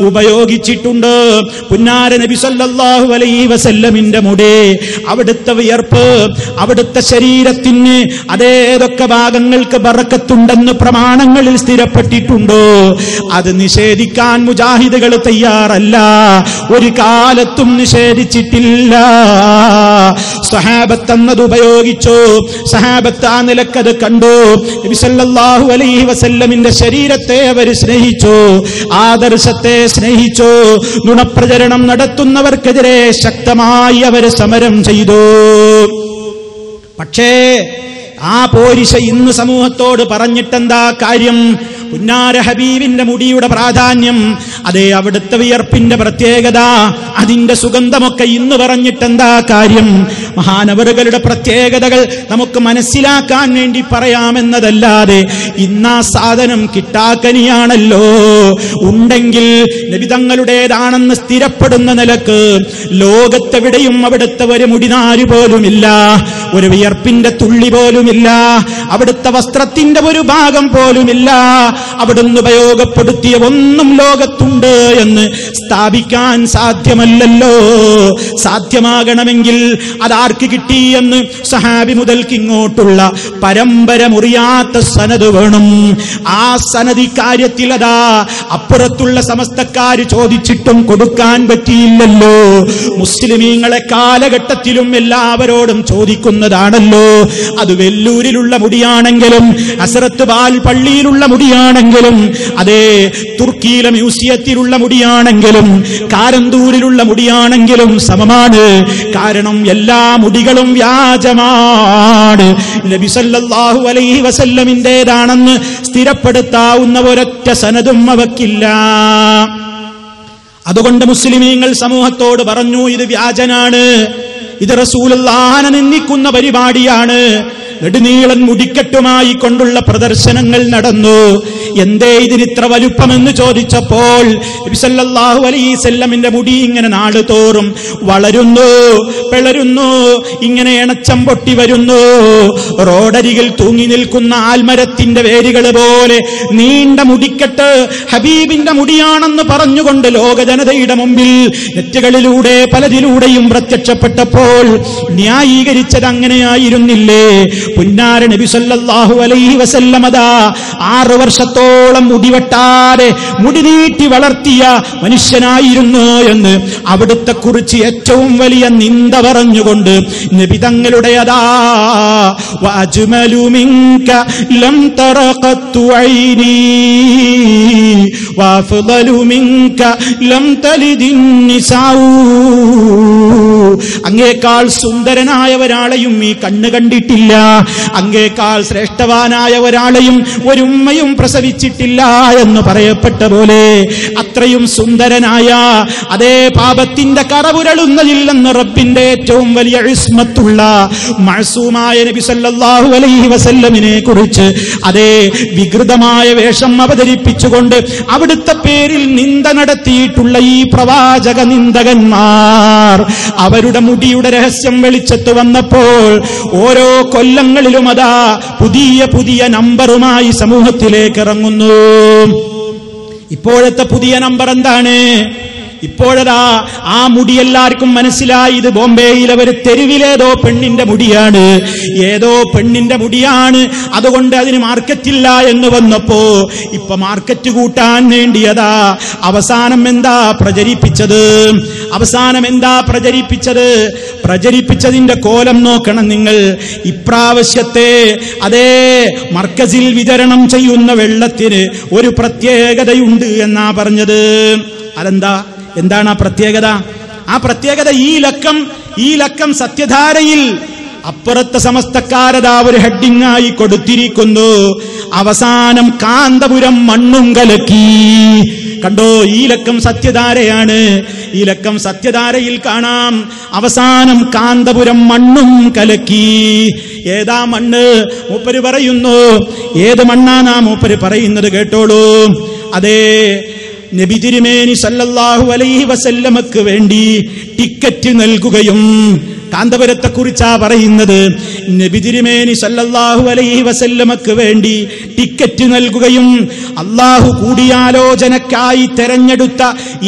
ഉപയോഗിച്ചിട്ടുണ്ട്. പുന്നാര നബി സല്ലല്ലാഹു അലൈഹി വസല്ലമിന്റെ മുടി, അവിടുത്തെ വിയർപ്പ്, അവിടുത്തെ ശരീരത്തിന് അതേതൊക്കെ ഭാഗങ്ങൾക്ക് ബറക്കത്തുണ്ടെന്ന് പ്രമാണങ്ങളിൽ സ്ഥിരപ്പെട്ടിട്ടുണ്ടോ? അത് നിഷേധിക്കാൻ മുജാഹിദുകൾ തയ്യാറല്ല, ഒരു കാലത്തും നിഷേധിച്ചിട്ടില്ല. സഹാബത്ത് അന്നത് ഉപയോഗിച്ചു, സഹാബത്ത് ആ നിലക്കത് കണ്ടു. നബി സല്ലല്ലാഹു അലൈഹി വസല്ലമിന്റെ ശരീരത്തെ അവർ സ്നേഹിച്ചു, ആദർശത്തെ സ്നേഹിച്ചു. നുണപ്രചരണം നടത്തുന്നവർക്കെതിരെ ശക്തമായി അവർ സമരം ചെയ്തു. പക്ഷേ ആ പോരിശ ഇന്ന് സമൂഹത്തോട് പറഞ്ഞിട്ടെന്താ കാര്യം? പുന്നാര ഹബീബിന്റെ മുടിയുടെ പ്രാധാന്യം, അതേ അവിടുത്തെ വിയർപ്പിന്റെ പ്രത്യേകത, അതിന്റെ സുഗന്ധമൊക്കെ ഇന്ന് പറഞ്ഞിട്ടെന്താ കാര്യം? മഹാനവറുകളുടെ പ്രത്യേകതകൾ നമുക്ക് മനസ്സിലാക്കാൻ വേണ്ടി പറയാമെന്നതല്ലാതെ ഇന്നാ സാധനം കിട്ടാക്കനിയാണല്ലോ. ഉണ്ടെങ്കിൽ നബിതങ്ങളുടേതാണെന്ന് സ്ഥിരപ്പെടുന്ന നിലക്ക് ലോകത്തെവിടെയും അവിടുത്തെ ഒരു മുടിനാര് പോലുമില്ല, ഒരു വിയർപ്പിന്റെ തുള്ളി പോലുമില്ല, അവിടുത്തെ വസ്ത്രത്തിന്റെ ഒരു ഭാഗം പോലുമില്ല, അവിടുന്ന് ഉപയോഗപ്പെടുത്തിയ ഒന്നും ലോകത്തുണ്ട് എന്ന് സ്ഥാപിക്കാൻ സാധ്യമല്ലല്ലോ. സാധ്യമാകണമെങ്കിൽ അതാർക്ക് കിട്ടി എന്ന് സഹാബി മുതൽക്ക് ഇങ്ങോട്ടുള്ള പരമ്പര മുറിയാത്ത സനദ് വേണം. ആ സനദ് കാര്യത്തിൽ അതാ അപ്പുറത്തുള്ള സമസ്തക്കാര് ചോദിച്ചിട്ടും കൊടുക്കാൻ പറ്റിയില്ലല്ലോ. മുസ്ലിമീങ്ങളെ കാലഘട്ടത്തിലും എല്ലാവരോടും ചോദിക്കുന്നതാണല്ലോ. അത് വെല്ലൂരിലുള്ള മുടിയാണെങ്കിലും അസറത്ത് ബാൽ പള്ളിയിലുള്ള മുടിയാണെങ്കിലും അതേ തുർക്കിയിലെ മ്യൂസിയത്തിലുള്ള മുടിയാണെങ്കിലും കാരന്തൂരിലുള്ള മുടിയാണെങ്കിലും സമമാണ്. കാരണം എല്ലാ മുടികളും വ്യാജമാണ്. നബി സല്ലല്ലാഹു അലൈഹി വസല്ലമിന്റേതാണെന്ന് സ്ഥിരപ്പെടുത്താവുന്ന ഒരൊറ്റ സനദും അവക്കില്ല. അതുകൊണ്ട് മുസ്ലിമീങ്ങൾ സമൂഹത്തോട് പറഞ്ഞു, ഇത് വ്യാജനാണ്, ഇത് റസൂലുള്ളാഹിനെ നിന്ദിക്കുന്ന പരിപാടിയാണ്. നെടുനീളൻ മുടിക്കെട്ടുമായി കൊണ്ടുള്ള പ്രദർശനങ്ങൾ നടന്നു. എന്തേ ഇതിനിത്ര വലുപ്പമെന്ന് ചോദിച്ചപ്പോൾ നബി സല്ലല്ലാഹു അലൈഹി വസല്ലമിന്റെ മുടി ഇങ്ങനെ നാളുതോറും വളരുന്നു, പിളരുന്നു, ഇങ്ങനെ ഇണച്ചം പൊട്ടി വരുന്നു. റോഡരികിൽ തൂങ്ങി നിൽക്കുന്ന ആൽമരത്തിന്റെ വേരുകൾ പോലെ നീണ്ട മുടിക്കെട്ട് ഹബീബിന്റെ മുടിയാണെന്ന് പറഞ്ഞുകൊണ്ട് ലോക ജനതയുടെ മുമ്പിൽ നെറ്റുകളിലൂടെ പലതിലൂടെയും പ്രത്യക്ഷപ്പെട്ടപ്പോൾ ന്യായീകരിച്ചത് അങ്ങനെയായിരുന്നില്ലേ? പുന്നാര നബി സല്ലല്ലാഹു അലൈഹി വസല്ലം അതാ 6 വർഷത്തോളം മുടിവെട്ടാതെ മുടി നീട്ടി വളർത്തിയ മനുഷ്യനായിരുന്നു എന്ന് അവിടുത്തെ കുറിച്ച് ഏറ്റവും വലിയ നിന്ദ പറഞ്ഞുകൊണ്ട് നബി തങ്ങളുടെ അതാ വഅജ്മലു മിൻക ലം തറഖത്തു ഐനി വഅഫ്ളലു മിൻക ലം തലിദിൻ നിസാഉ. അങ്ങേക്കാൾ സുന്ദരനായ ഒരാളെയും ഈ കണ്ണ് കണ്ടിട്ടില്ല, അങ്ങേക്കാൾ ശ്രേഷ്ഠവാനായ ഒരാളെയും ഒരുമ്മയും പ്രസവിച്ചിട്ടില്ല എന്ന് പറയപ്പെട്ട പോലെ അത്രയും സുന്ദരനായ അതേ പാപത്തിന്റെ കറപുരളുന്നതില്ലെന്ന് റബ്ബിന്റെ ഏറ്റവും വലിയ ഇസ്മത്തുള്ള മഅസൂമായ നബി സല്ലല്ലാഹു അലൈഹി വസല്ലമിനെ കുറിച്ച് അതേ വികൃതമായ വേഷം അവതരിപ്പിച്ചുകൊണ്ട് അവിടുത്തെ പേരിൽ നിന്ദ നടത്തിയിട്ടുള്ള ഈ പ്രവാചക നിന്ദകന്മാർ അവരുടെ മുടിയുടെ രഹസ്യം വെളിച്ചത്ത് വന്നപ്പോൾ ഓരോ കൊല്ലങ്ങളിലും അതാ പുതിയ പുതിയ നമ്പറുമായി സമൂഹത്തിലേക്ക് ഇറങ്ങുന്നു. ഇപ്പോഴത്തെ പുതിയ നമ്പർ എന്താണ്? ഇപ്പോഴതാ ആ മുടി എല്ലാവർക്കും മനസ്സിലായി, ഇത് ബോംബെയിലെ ഒരു തെരുവിലേതോ പെണ്ണിന്റെ മുടിയാണ്, ഏതോ പെണ്ണിന്റെ മുടിയാണ്, അതുകൊണ്ട് അതിന് മാർക്കറ്റില്ല എന്ന് വന്നപ്പോ ഇപ്പൊ മാർക്കറ്റ് കൂട്ടാൻ വേണ്ടിയതാ അവസാനം എന്താ പ്രചരിപ്പിച്ചത്? പ്രചരിപ്പിച്ചതിന്റെ കോലം നോക്കണം നിങ്ങൾ. ഇപ്രാവശ്യത്തെ അതേ മർക്കസിൽ വിതരണം ചെയ്യുന്ന വെള്ളത്തിന് ഒരു പ്രത്യേകതയുണ്ട് എന്നാ പറഞ്ഞത്. എന്താണ് ആ പ്രത്യേകത? ആ പ്രത്യേകത ഈ ലക്കം സത്യധാരയിൽ അപ്പുറത്തെ സമസ്തക്കാരതാ ഒരു ഹെഡിങ്ങായി കൊടുത്തിരിക്കുന്നു. അവസാനം കാന്തപുരം മണ്ണും കലക്കി. കണ്ടോ, ഈ ലക്കം സത്യധാരയാണ്. ഈ ലക്കം സത്യധാരയിൽ കാണാം അവസാനം കാന്തപുരം മണ്ണും കലക്കി. ഏതാ മണ്ണ്? മൂപ്പര് പറയുന്നു. ഏത് മണ്ണാന്നാ മൂപ്പര് പറയുന്നത്? കേട്ടോളൂ. അതേ, നബി തിരുമേനി സല്ലല്ലാഹു അലൈഹി വസല്ലമക്ക് വേണ്ടി ടിക്കറ്റ് നൽകുകയും, കാന്തപുരത്തെ കുറിച്ചാ പറയുന്നത്, നബി തിരുമേനി സല്ലല്ലാഹു അലൈഹി വസല്ലമക്ക് വേണ്ടി ടിക്കറ്റ് നൽകുകയും അള്ളാഹു കൂടിയാലോചനക്കായി തെരഞ്ഞെടുത്ത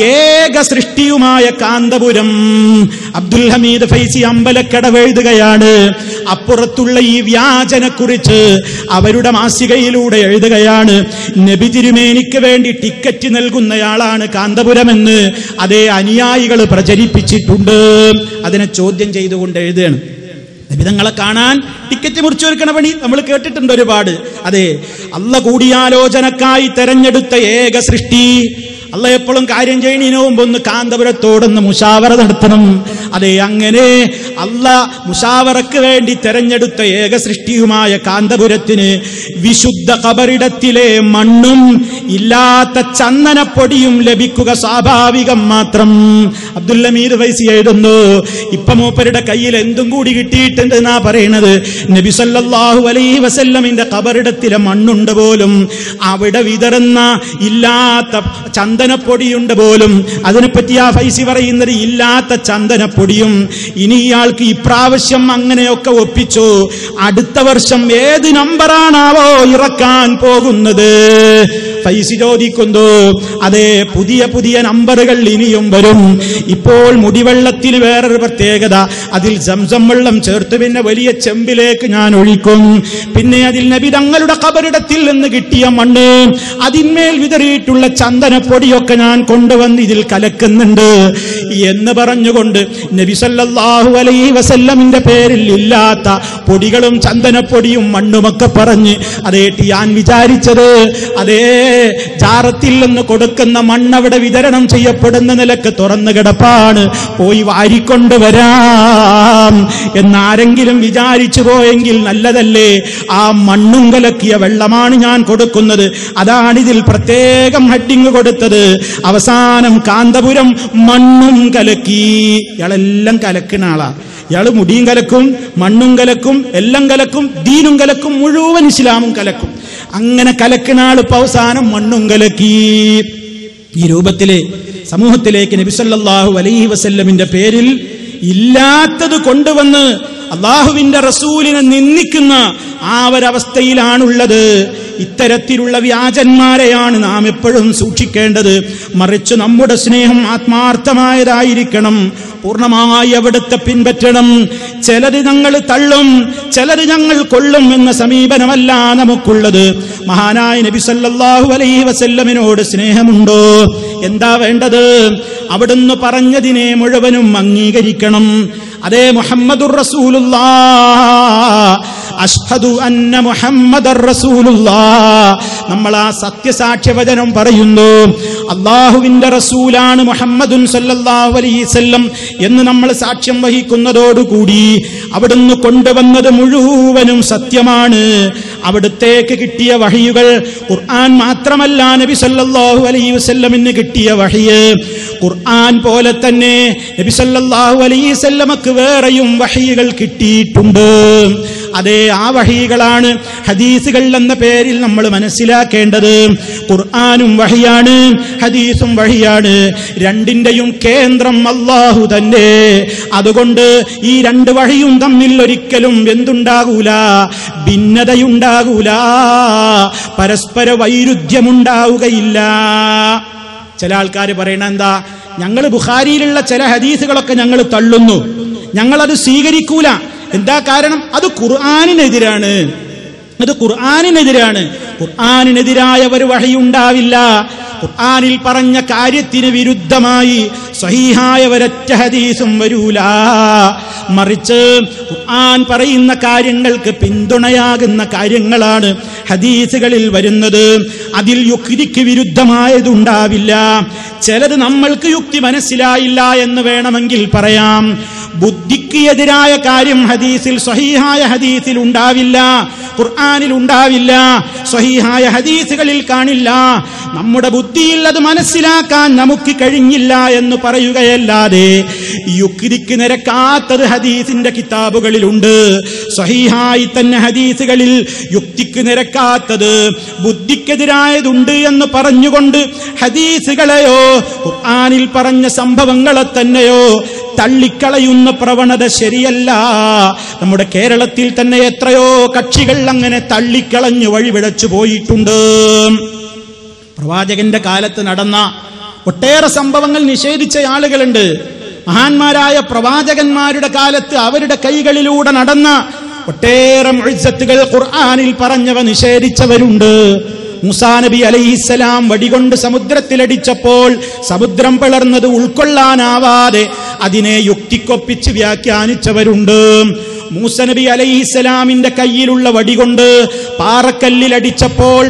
ഏക സൃഷ്ടിയുമായ കാന്തപുരം അബ്ദുൽ ഹമീദ് ഫൈസി അമ്പലക്കടവ് എഴുതുകയാണ്. അപ്പുറത്തുള്ള ഈ വ്യാജനെക്കുറിച്ച് അവരുടെ മാസികയിലൂടെ എഴുതുകയാണ്. നബി തിരുമേനിക്ക് വേണ്ടി ടിക്കറ്റ് നൽകുന്നയാളാണ് കാന്തപുരമെന്ന് അതേ അനുയായികൾ പ്രചരിപ്പിച്ചിട്ടുണ്ട്. അതിനെ ചോദ്യം ചെയ്തുകൊണ്ട് എഴുതുകയാണ്. നബിതങ്ങളെ കാണാൻ ടിക്കറ്റ് മുറിച്ചു വെക്കണ പണി നമ്മൾ കേട്ടിട്ടുണ്ട് ഒരുപാട്. അതെ, അല്ലാഹു കൂടിയാലോചനക്കായി തെരഞ്ഞെടുത്ത ഏക സൃഷ്ടി. അല്ലാഹു എപ്പോഴും കാര്യം ചെയ്യുന്നതിന് മുമ്പ് ഒന്ന് കാന്തപുരത്തോടൊന്ന് മുശാവറ നടത്തണം. അതെ, അങ്ങനെ അല്ലാഹു മുശാവറക്ക് വേണ്ടി തെരഞ്ഞെടുത്ത ഏക സൃഷ്ടിയുമായ കാന്തപുരത്തിന് വിശുദ്ധ ഖബറിടത്തിലെ മണ്ണും ഇല്ലാത്ത ചന്ദനപ്പൊടിയും ലഭിക്കുക സ്വാഭാവികം മാത്രം. അബ്ദുൽ ഹമീദ് ഫൈസി എഴുതുന്നു. ഇപ്പൊ മൂപ്പരുടെ കയ്യിൽ എന്തും കൂടി കിട്ടിയിട്ടുണ്ട് എന്നാ പറയണത്. നബി സല്ലല്ലാഹു അലൈഹി വസല്ലമിന്റെ ഖബറിടത്തിലെ മണ്ണുണ്ട് പോലും, അവിടെ വിതറുന്ന ഇല്ലാത്ത ചന്ദനപ്പൊടിയുണ്ട് പോലും. അതിനെപ്പറ്റി ആ ഫൈസി പറയുന്നത് ഇല്ലാത്ത ചന്ദനപ്പൊടിയും. ഇനി ഇയാൾക്ക് ഇപ്രാവശ്യം അങ്ങനെയൊക്കെ ഒപ്പിച്ചു. അടുത്ത വർഷം ഏത് നമ്പറാണാവോ ഇറക്കാൻ പോകുന്നത്? ഫൈസി ചോദിക്കുന്നു. അതെ, പുതിയ പുതിയ നമ്പറുകൾ ഇനിയും വരും. ഇപ്പോൾ മുടിവെള്ളത്തിൽ വേറൊരു പ്രത്യേകത, അതിൽ സംസം വെള്ളം ചേർത്ത് പിന്നെ വലിയ ചെമ്പിലേക്ക് ഞാൻ ഒഴിക്കും. പിന്നെ അതിൽ നബി തങ്ങളുടെ ഖബറിടത്തിൽ നിന്ന് കിട്ടിയ മണ്ണ്, അതിന്മേൽ വിതറിയിട്ടുള്ള ചന്ദനപ്പൊടിയൊക്കെ ഞാൻ കൊണ്ടുവന്ന് ഇതിൽ കലക്കുന്നുണ്ട് എന്ന് പറഞ്ഞുകൊണ്ട് നബി സല്ലല്ലാഹു അലൈഹി വസല്ലമിന്റെ പേരിൽ ഇല്ലാത്ത പൊടികളും ചന്ദനപ്പൊടിയും മണ്ണുമൊക്കെ പറഞ്ഞ് അതേട്ട് ഞാൻ വിചാരിച്ചത് അതേ ജാറത്തിൽ നിന്ന് കൊടുക്കുന്ന മണ്ണവിടെ വിതരണം ചെയ്യപ്പെടുന്ന നിലക്ക് തുറന്നു കിടപ്പാണ്, പോയി വാരിക്കൊണ്ടുവരാം എന്നാരെങ്കിലും വിചാരിച്ചു പോയെങ്കിൽ നല്ലതല്ലേ. ആ മണ്ണും കലക്കിയ വെള്ളമാണ് ഞാൻ കൊടുക്കുന്നത്. അതാണിതിൽ പ്രത്യേകം ഹെഡിങ് കൊടുത്തത്. അവസാനം കാന്തപുരം മണ്ണും കലക്കി. ഇയാളെല്ലാം കലക്കുന്ന ആളാ. ഇയാള് മുടിയും കലക്കും, മണ്ണും കലക്കും, എല്ലാം കലക്കും, ദീനും കലക്കും, മുഴുവൻ ഇസ്ലാമും കലക്കും. അങ്ങനെ കലക്കുന്ന ആൾ ഇപ്പൊ അവസാനം മണ്ണും കലക്കി. ഈ രൂപത്തിലെ സമൂഹത്തിലേക്ക് നബി സല്ലല്ലാഹു അലൈഹി വസല്ലമിന്റെ പേരിൽ ഇല്ലാത്തത് കൊണ്ടുവന്ന് അള്ളാഹുവിന്റെ റസൂലിനെ നിന്ദിക്കുന്ന ആ ഒരവസ്ഥയിലാണുള്ളത്. ഇത്തരത്തിലുള്ള വ്യാജന്മാരെയാണ് നാം എപ്പോഴും സൂക്ഷിക്കേണ്ടത്. മറിച്ച് നമ്മുടെ സ്നേഹം ആത്മാർത്ഥമായതായിരിക്കണം, പൂർണ്ണമായി അവിടുത്തെ പിൻപറ്റണം. ചിലത് ഞങ്ങൾ തള്ളും, ചിലത് ഞങ്ങൾ കൊള്ളും എന്ന സമീപനമല്ല നമുക്കുള്ളത്. മഹാനായ നബി സല്ലല്ലാഹു അലൈഹി വസല്ലമിനോട് സ്നേഹമുണ്ടോ? എന്താ വേണ്ടത്? അവിടുന്ന് പറഞ്ഞതിനെ മുഴുവനും അംഗീകരിക്കണം. അതേ, മുഹമ്മദുർ റസൂലുള്ളാഹ്, അഷ്ഹദു അന്ന മുഹമ്മദർ റസൂലുള്ളാഹ്, നമ്മൾ ആ സത്യസാക്ഷ്യവചനം പറയുന്നു. അള്ളാഹുവിന്റെ റസൂലാണ് മുഹമ്മദുൻ സല്ലല്ലാഹു അലൈഹി വസല്ലം എന്ന് നമ്മൾ സാക്ഷ്യം വഹിക്കുന്നതോടുകൂടി അവിടുന്ന് കൊണ്ടുവന്നത് മുഴുവനും സത്യമാണ്. അവിടുത്തേക്ക് കിട്ടിയ വഹിയുകൾ ഖുർആൻ മാത്രമല്ല, നബി സല്ലല്ലാഹു അലൈഹി വസല്ലമിന് കിട്ടിയ വഹിയ് ഖുർആൻ പോലെ തന്നെ നബി സല്ലല്ലാഹു അലൈഹി വസല്ലമക്ക് വേറെയും വഹിയുകൾ കിട്ടിയിട്ടുണ്ട്. അതേ, ആ വഹികളാണ് ഹദീസുകൾ എന്ന പേരിൽ നമ്മൾ മനസ്സിലാക്കേണ്ടത്. ഖുർആനും വഹിയാണ്, ഹദീസും വഹിയാണ്. രണ്ടിന്റെയും കേന്ദ്രം അല്ലാഹു തന്നെ. അതുകൊണ്ട് ഈ രണ്ട് വഹിയും തമ്മിൽ ഒരിക്കലും എന്തുണ്ടാകൂല, ഭിന്നതയുണ്ടാകൂല, പരസ്പര വൈരുദ്ധ്യമുണ്ടാവുകയില്ല. ചില ആൾക്കാർ പറയണ എന്താ, ഞങ്ങൾ ബുഖാരിയിലുള്ള ചില ഹദീസുകളൊക്കെ ഞങ്ങൾ തള്ളുന്നു, ഞങ്ങളത് സ്വീകരിക്കൂല. എന്താ കാരണം? അത് ഖുർആനിനെതിരാണ്. ഖുർആനിനെതിരായ ഒരു വഹയുണ്ടാവില്ല. ഖുർആനിൽ പറഞ്ഞ കാര്യത്തിന് വിരുദ്ധമായി സ്വഹീഹായ ഒരൊറ്റ ഹദീസും വരൂല. മറിച്ച് ഖുർആൻ പറയുന്ന കാര്യങ്ങൾക്ക് പിന്തുണയാകുന്ന കാര്യങ്ങളാണ് ഹദീസുകളിൽ വരുന്നത്. അതിൽ യുക്തിക്ക് വിരുദ്ധമായതുണ്ടാവില്ല. ചിലത് നമ്മൾക്ക് യുക്തി മനസ്സിലായില്ല എന്ന് വേണമെങ്കിൽ പറയാം. ബുദ്ധിക്ക് എതിരായ കാര്യം ഹദീസിൽ, സ്വഹീഹായ ഹദീസിൽ ഉണ്ടാവില്ല, ഖുർആനിൽ ഉണ്ടാവില്ല, സ്വഹീഹായ ഹദീസുകളിൽ കാണില്ല. നമ്മുടെ ബുദ്ധിയിൽ അത് മനസ്സിലാക്കാൻ നമുക്ക് കഴിഞ്ഞില്ല എന്ന് പറയുകയല്ലാതെ യുക്തിക്ക് നിരക്കാത്തത് ഹദീസിന്റെ കിതാബുകളിലുണ്ട്. സ്വഹീഹായി തന്നെ ഹദീസുകളിൽ യുക്തിക്ക് നിരക്കാത്തത്, ബുദ്ധിക്കെതിരായതുണ്ട് എന്ന് പറഞ്ഞുകൊണ്ട് ഹദീസുകളെയോ ഖുർആനിൽ പറഞ്ഞ സംഭവങ്ങളെ തന്നെയോ തള്ളിക്കളയുന്ന പ്രവണത ശരിയല്ല. നമ്മുടെ കേരളത്തിൽ തന്നെ എത്രയോ കക്ഷികൾ അങ്ങനെ തള്ളിക്കളഞ്ഞ് വഴിപിഴച്ചു പോയിട്ടുണ്ട്. പ്രവാചകന്റെ കാലത്ത് നടന്ന ഒട്ടേറെ സംഭവങ്ങൾ നിഷേധിച്ച ആളുകളുണ്ട്. മഹാന്മാരായ പ്രവാചകന്മാരുടെ കാലത്ത് അവരുടെ കൈകളിലൂടെ നടന്ന ഒട്ടേറെ മുഅ്ജിസത്തുകൾ ഖുർആനിൽ പറഞ്ഞവ നിഷേധിച്ചവരുണ്ട്. മൂസാ നബി അലൈഹിസ്സലാം വടികൊണ്ട് സമുദ്രത്തിലടിച്ചപ്പോൾ സമുദ്രം പിളർന്നത് ഉൾക്കൊള്ളാനാവാതെ അതിനെ യുക്തിക്കൊപ്പിച്ച് വ്യാഖ്യാനിച്ചവരുണ്ട്. മൂസാ നബി അലൈഹിസ്സലാമിന്റെ കയ്യിലുള്ള വടികൊണ്ട് പാറക്കല്ലിലടിച്ചപ്പോൾ